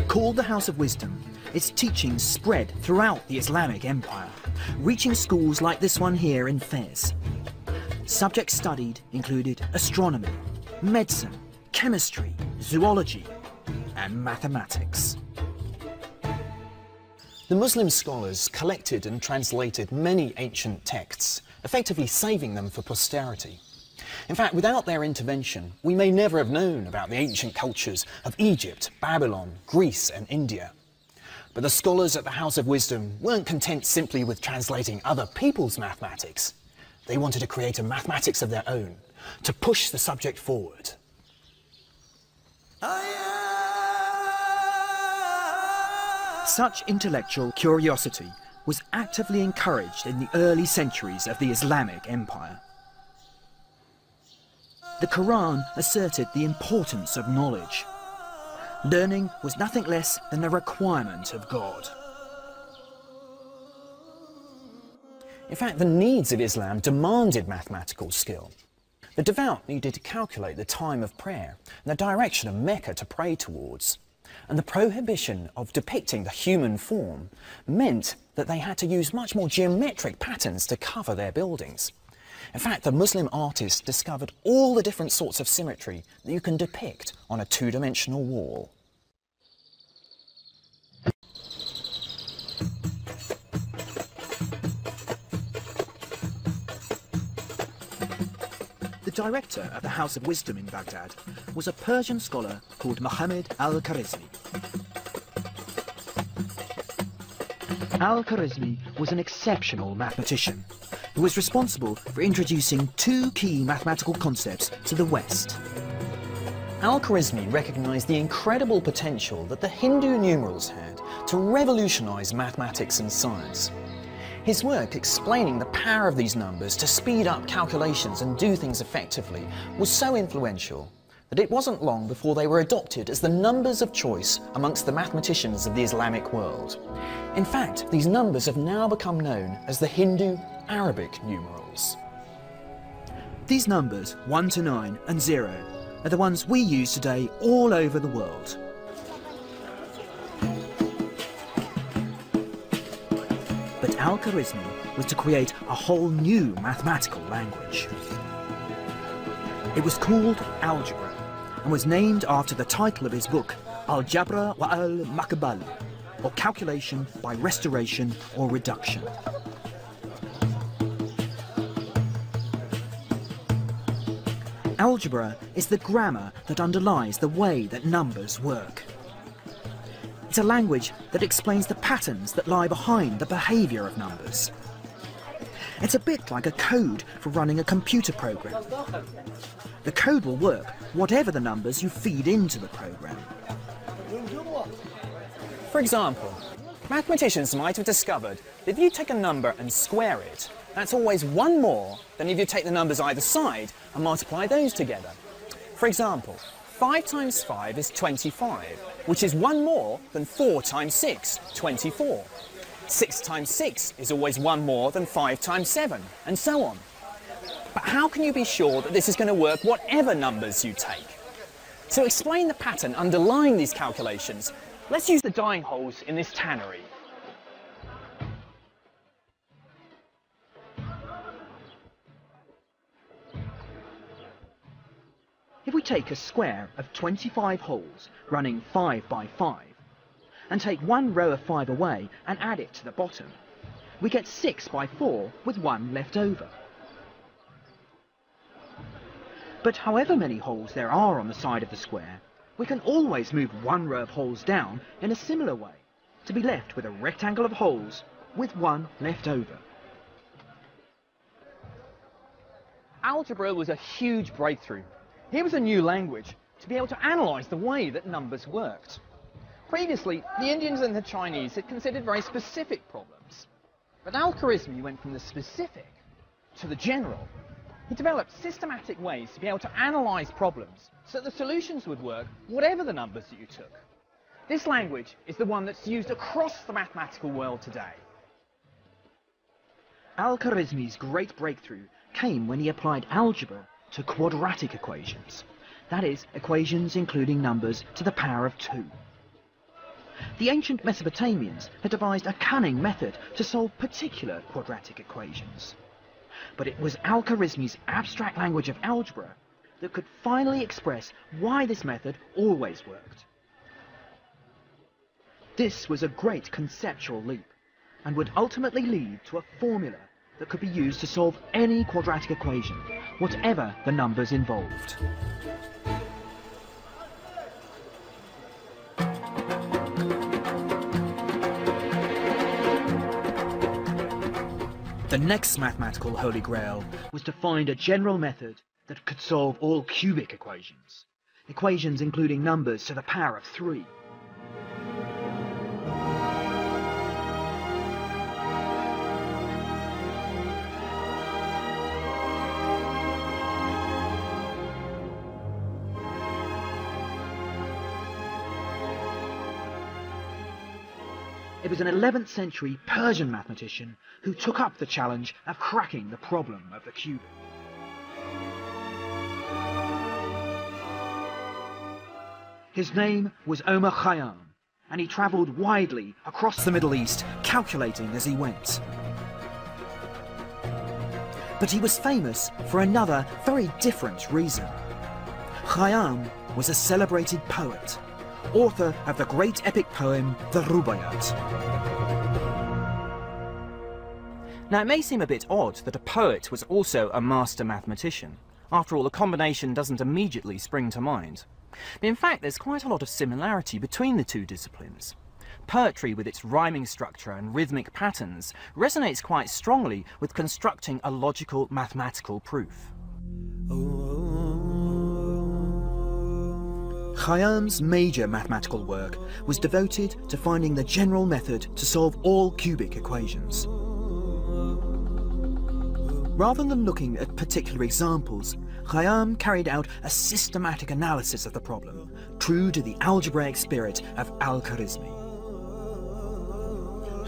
Called the House of Wisdom, its teachings spread throughout the Islamic Empire, reaching schools like this one here in Fez. Subjects studied included astronomy, medicine, chemistry, zoology, and mathematics. The Muslim scholars collected and translated many ancient texts, effectively saving them for posterity. In fact, without their intervention, we may never have known about the ancient cultures of Egypt, Babylon, Greece and India. But the scholars at the House of Wisdom weren't content simply with translating other people's mathematics. They wanted to create a mathematics of their own, to push the subject forward. Such intellectual curiosity was actively encouraged in the early centuries of the Islamic Empire. The Quran asserted the importance of knowledge. Learning was nothing less than a requirement of God. In fact, the needs of Islam demanded mathematical skill. The devout needed to calculate the time of prayer and the direction of Mecca to pray towards. And the prohibition of depicting the human form meant that they had to use much more geometric patterns to cover their buildings. In fact, the Muslim artists discovered all the different sorts of symmetry that you can depict on a two-dimensional wall. The director of the House of Wisdom in Baghdad was a Persian scholar called Muhammad al-Khwarizmi. Al-Khwarizmi was an exceptional mathematician who was responsible for introducing two key mathematical concepts to the West. Al-Khwarizmi recognised the incredible potential that the Hindu numerals had to revolutionise mathematics and science. His work explaining the power of these numbers to speed up calculations and do things effectively was so influential that it wasn't long before they were adopted as the numbers of choice amongst the mathematicians of the Islamic world. In fact, these numbers have now become known as the Hindu-Arabic numerals. These numbers, 1 to 9 and 0, are the ones we use today all over the world. But Al-Khwarizmi was to create a whole new mathematical language. It was called algebra and was named after the title of his book, Al-Jabra wa al-Makbal, or calculation by restoration or reduction. Algebra is the grammar that underlies the way that numbers work. It's a language that explains the patterns that lie behind the behaviour of numbers. It's a bit like a code for running a computer program. The code will work whatever the numbers you feed into the program. For example, Mathematicians might have discovered that if you take a number and square it, that's always one more than if you take the numbers either side and multiply those together. For example, 5 times 5 is 25, which is one more than 4 times 6, 24. 6 times 6 is always one more than 5 times 7, and so on. But how can you be sure that this is going to work whatever numbers you take? To explain the pattern underlying these calculations, let's use the dyeing holes in this tannery. If we take a square of 25 holes running 5 by 5 and take one row of 5 away and add it to the bottom, we get 6 by 4 with 1 left over. But however many holes there are on the side of the square, we can always move one row of holes down in a similar way to be left with a rectangle of holes with 1 left over. Algebra was a huge breakthrough. Here was a new language to be able to analyse the way that numbers worked. Previously, the Indians and the Chinese had considered very specific problems. But Al-Khwarizmi went from the specific to the general. He developed systematic ways to be able to analyse problems so that the solutions would work whatever the numbers that you took. This language is the one that's used across the mathematical world today. Al-Khwarizmi's great breakthrough came when he applied algebra to quadratic equations, that is, equations including numbers to the power of 2. The ancient Mesopotamians had devised a cunning method to solve particular quadratic equations. But it was Al-Khwarizmi's abstract language of algebra that could finally express why this method always worked. This was a great conceptual leap, and would ultimately lead to a formula that could be used to solve any quadratic equation, whatever the numbers involved. The next mathematical holy grail was to find a general method that could solve all cubic equations, equations including numbers to the power of 3. It was an 11th century Persian mathematician who took up the challenge of cracking the problem of the cubic. His name was Omar Khayyam, and he travelled widely across the Middle East, calculating as he went. But he was famous for another, very different reason. Khayyam was a celebrated poet, author of the great epic poem, the Rubaiyat. Now, it may seem a bit odd that a poet was also a master mathematician. After all, the combination doesn't immediately spring to mind. But in fact, there's quite a lot of similarity between the two disciplines. Poetry, with its rhyming structure and rhythmic patterns, resonates quite strongly with constructing a logical mathematical proof. Khayyam's major mathematical work was devoted to finding the general method to solve all cubic equations. Rather than looking at particular examples, Khayyam carried out a systematic analysis of the problem, true to the algebraic spirit of Al-Khwarizmi.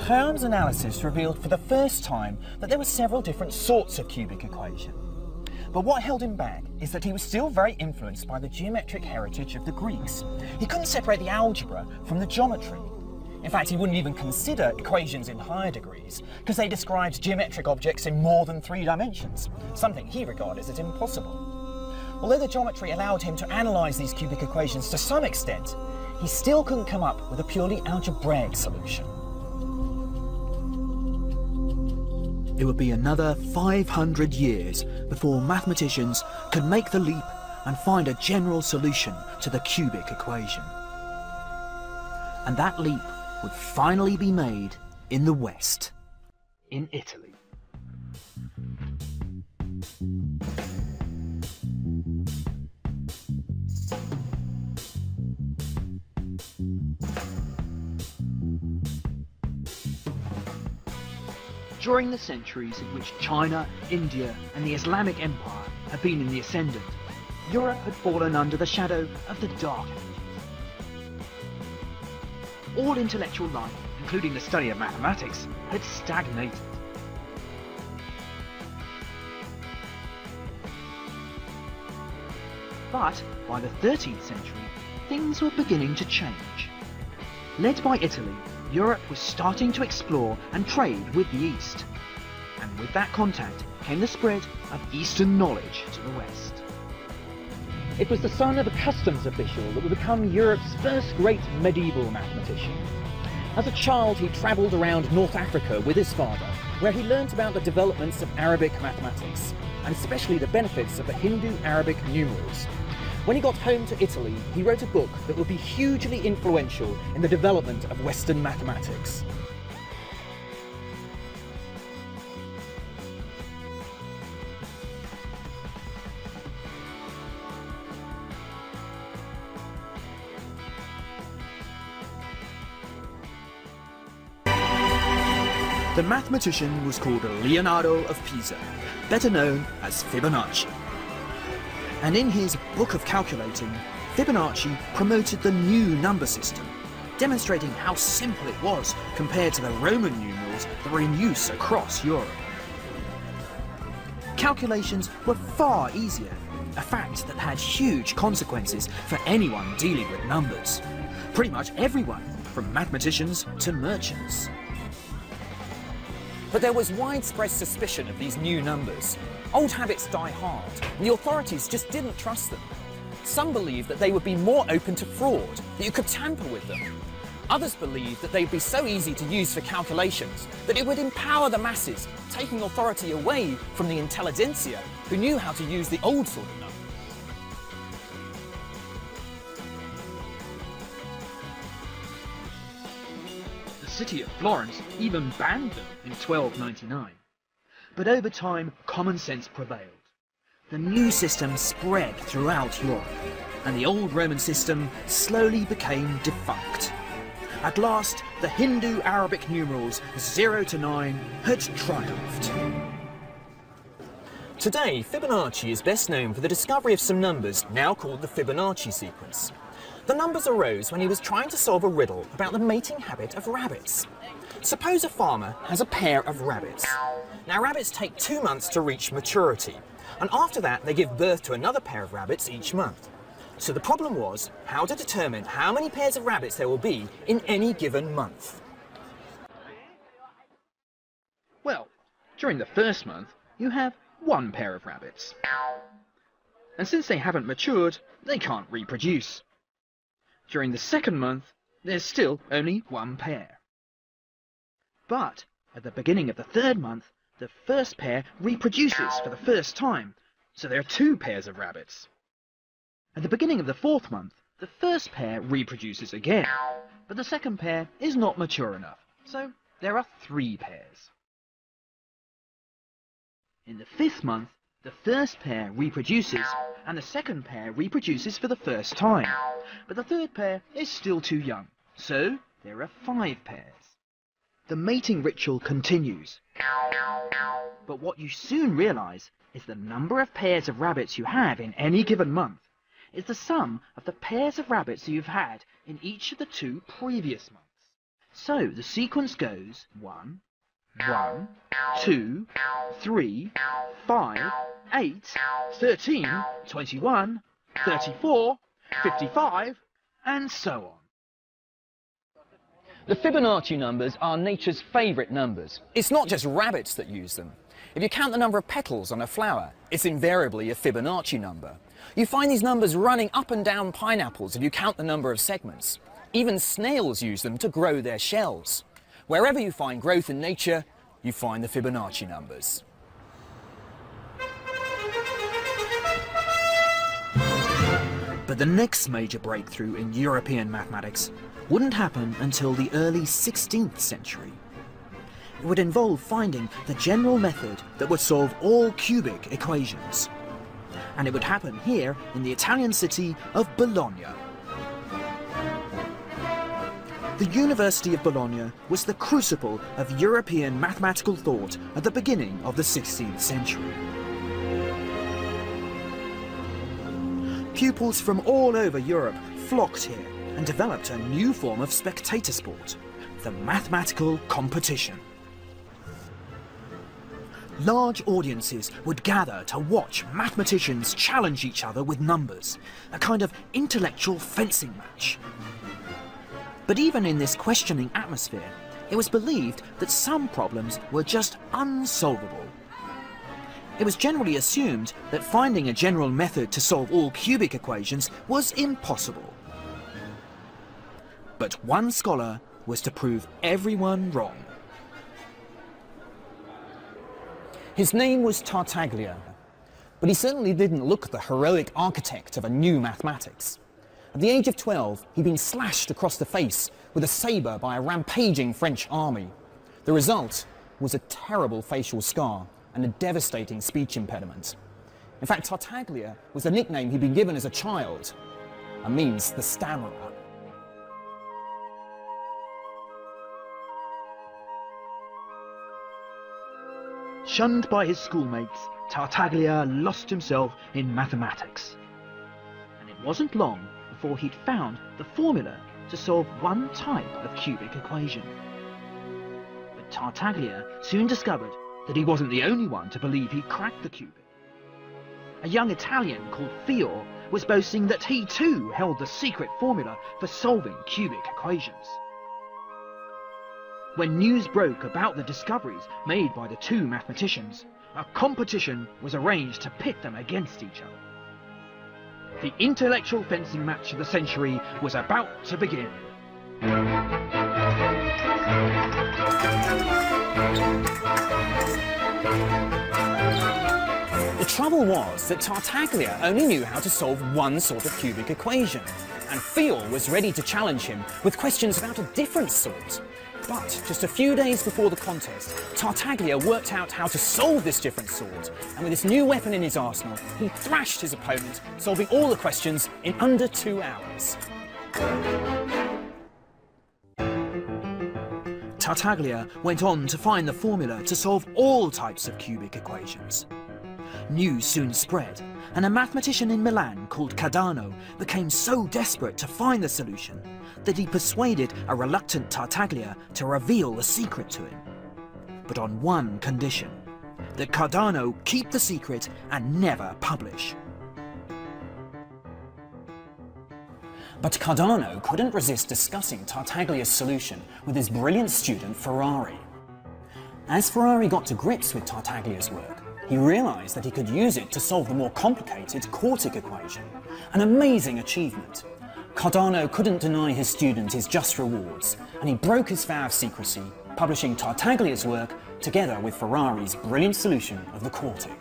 Khayyam's analysis revealed for the first time that there were several different sorts of cubic equation. But what held him back is that he was still very influenced by the geometric heritage of the Greeks. He couldn't separate the algebra from the geometry. In fact, he wouldn't even consider equations in higher degrees, because they described geometric objects in more than 3 dimensions, something he regarded as impossible. Although the geometry allowed him to analyse these cubic equations to some extent, he still couldn't come up with a purely algebraic solution. It would be another 500 years before mathematicians could make the leap and find a general solution to the cubic equation. And that leap would finally be made in the West. In Italy. During the centuries in which China, India and the Islamic Empire had been in the ascendant, Europe had fallen under the shadow of the Dark Ages. All intellectual life, including the study of mathematics, had stagnated. But by the 13th century, things were beginning to change. Led by Italy, Europe was starting to explore and trade with the East. And with that contact came the spread of Eastern knowledge to the West. It was the son of a customs official that would become Europe's first great medieval mathematician. As a child, he travelled around North Africa with his father, where he learnt about the developments of Arabic mathematics, and especially the benefits of the Hindu-Arabic numerals. When he got home to Italy, he wrote a book that would be hugely influential in the development of Western mathematics. The mathematician was called Leonardo of Pisa, better known as Fibonacci. And in his Book of Calculating, Fibonacci promoted the new number system, demonstrating how simple it was compared to the Roman numerals that were in use across Europe. Calculations were far easier, a fact that had huge consequences for anyone dealing with numbers. Pretty much everyone, from mathematicians to merchants. But there was widespread suspicion of these new numbers. Old habits die hard, and the authorities just didn't trust them. Some believed that they would be more open to fraud, that you could tamper with them. Others believed that they'd be so easy to use for calculations that it would empower the masses, taking authority away from the intelligentsia who knew how to use the old sort of numbers. The city of Florence even banned them in 1299. But over time, common sense prevailed. The new system spread throughout Europe, and the old Roman system slowly became defunct. At last, the Hindu-Arabic numerals 0 to 9 had triumphed. Today, Fibonacci is best known for the discovery of some numbers now called the Fibonacci sequence. The numbers arose when he was trying to solve a riddle about the mating habit of rabbits. Suppose a farmer has a pair of rabbits. Now, rabbits take 2 months to reach maturity, and after that they give birth to another pair of rabbits each month. So the problem was how to determine how many pairs of rabbits there will be in any given month. Well, during the first month, you have 1 pair of rabbits. And since they haven't matured, they can't reproduce. During the second month, there's still only 1 pair. But at the beginning of the third month, the first pair reproduces for the first time, so there are 2 pairs of rabbits. At the beginning of the fourth month, the first pair reproduces again, but the second pair is not mature enough, so there are 3 pairs. In the 5th month, the first pair reproduces, and the second pair reproduces for the first time, but the third pair is still too young, so there are 5 pairs. The mating ritual continues, but what you soon realise is the number of pairs of rabbits you have in any given month is the sum of the pairs of rabbits you've had in each of the 2 previous months. So the sequence goes 1, 1, 2, 3, 5, 8, 13, 21, 34, 55, and so on. The Fibonacci numbers are nature's favourite numbers. It's not just rabbits that use them. If you count the number of petals on a flower, it's invariably a Fibonacci number. You find these numbers running up and down pineapples if you count the number of segments. Even snails use them to grow their shells. Wherever you find growth in nature, you find the Fibonacci numbers. But the next major breakthrough in European mathematics wouldn't happen until the early 16th century. It would involve finding the general method that would solve all cubic equations. And it would happen here in the Italian city of Bologna. The University of Bologna was the crucible of European mathematical thought at the beginning of the 16th century. Pupils from all over Europe flocked here and developed a new form of spectator sport, the mathematical competition. Large audiences would gather to watch mathematicians challenge each other with numbers, a kind of intellectual fencing match. But even in this questioning atmosphere, it was believed that some problems were just unsolvable. It was generally assumed that finding a general method to solve all cubic equations was impossible. But one scholar was to prove everyone wrong. His name was Tartaglia, but he certainly didn't look the heroic architect of a new mathematics. At the age of 12, he'd been slashed across the face with a sabre by a rampaging French army. The result was a terrible facial scar and a devastating speech impediment. In fact, Tartaglia was the nickname he'd been given as a child, and means the stammerer. Shunned by his schoolmates, Tartaglia lost himself in mathematics. And it wasn't long before he'd found the formula to solve one type of cubic equation. But Tartaglia soon discovered that he wasn't the only one to believe he'd cracked the cubic. A young Italian called Fior was boasting that he too held the secret formula for solving cubic equations. When news broke about the discoveries made by the two mathematicians, a competition was arranged to pit them against each other. The intellectual fencing match of the century was about to begin. The trouble was that Tartaglia only knew how to solve one sort of cubic equation, and Fior was ready to challenge him with questions about a different sort. But just a few days before the contest, Tartaglia worked out how to solve this different sort, and with this new weapon in his arsenal, he thrashed his opponent, solving all the questions in under 2 hours. Tartaglia went on to find the formula to solve all types of cubic equations. News soon spread, and a mathematician in Milan called Cardano became so desperate to find the solution that he persuaded a reluctant Tartaglia to reveal the secret to him. But on one condition, that Cardano keep the secret and never publish. But Cardano couldn't resist discussing Tartaglia's solution with his brilliant student Ferrari. As Ferrari got to grips with Tartaglia's work, he realised that he could use it to solve the more complicated quartic equation, an amazing achievement. Cardano couldn't deny his student his just rewards, and he broke his vow of secrecy, publishing Tartaglia's work together with Ferrari's brilliant solution of the quartic.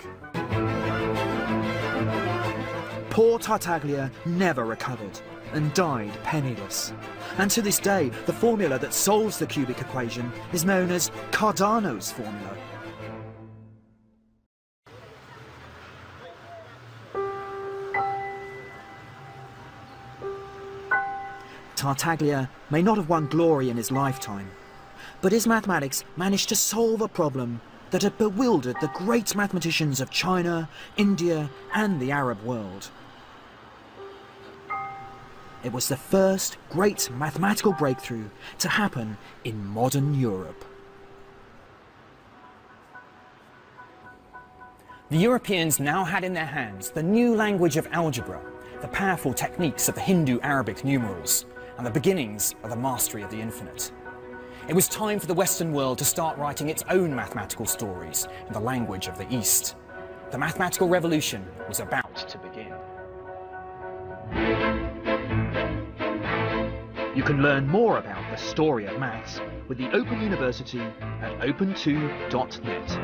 Poor Tartaglia never recovered and died penniless. And to this day, the formula that solves the cubic equation is known as Cardano's formula. Tartaglia may not have won glory in his lifetime, but his mathematics managed to solve a problem that had bewildered the great mathematicians of China, India, and the Arab world. It was the first great mathematical breakthrough to happen in modern Europe. The Europeans now had in their hands the new language of algebra, the powerful techniques of the Hindu-Arabic numerals, and the beginnings of the mastery of the infinite. It was time for the Western world to start writing its own mathematical stories in the language of the East. The mathematical revolution was about to begin. You can learn more about the story of maths with the Open University at open2.net.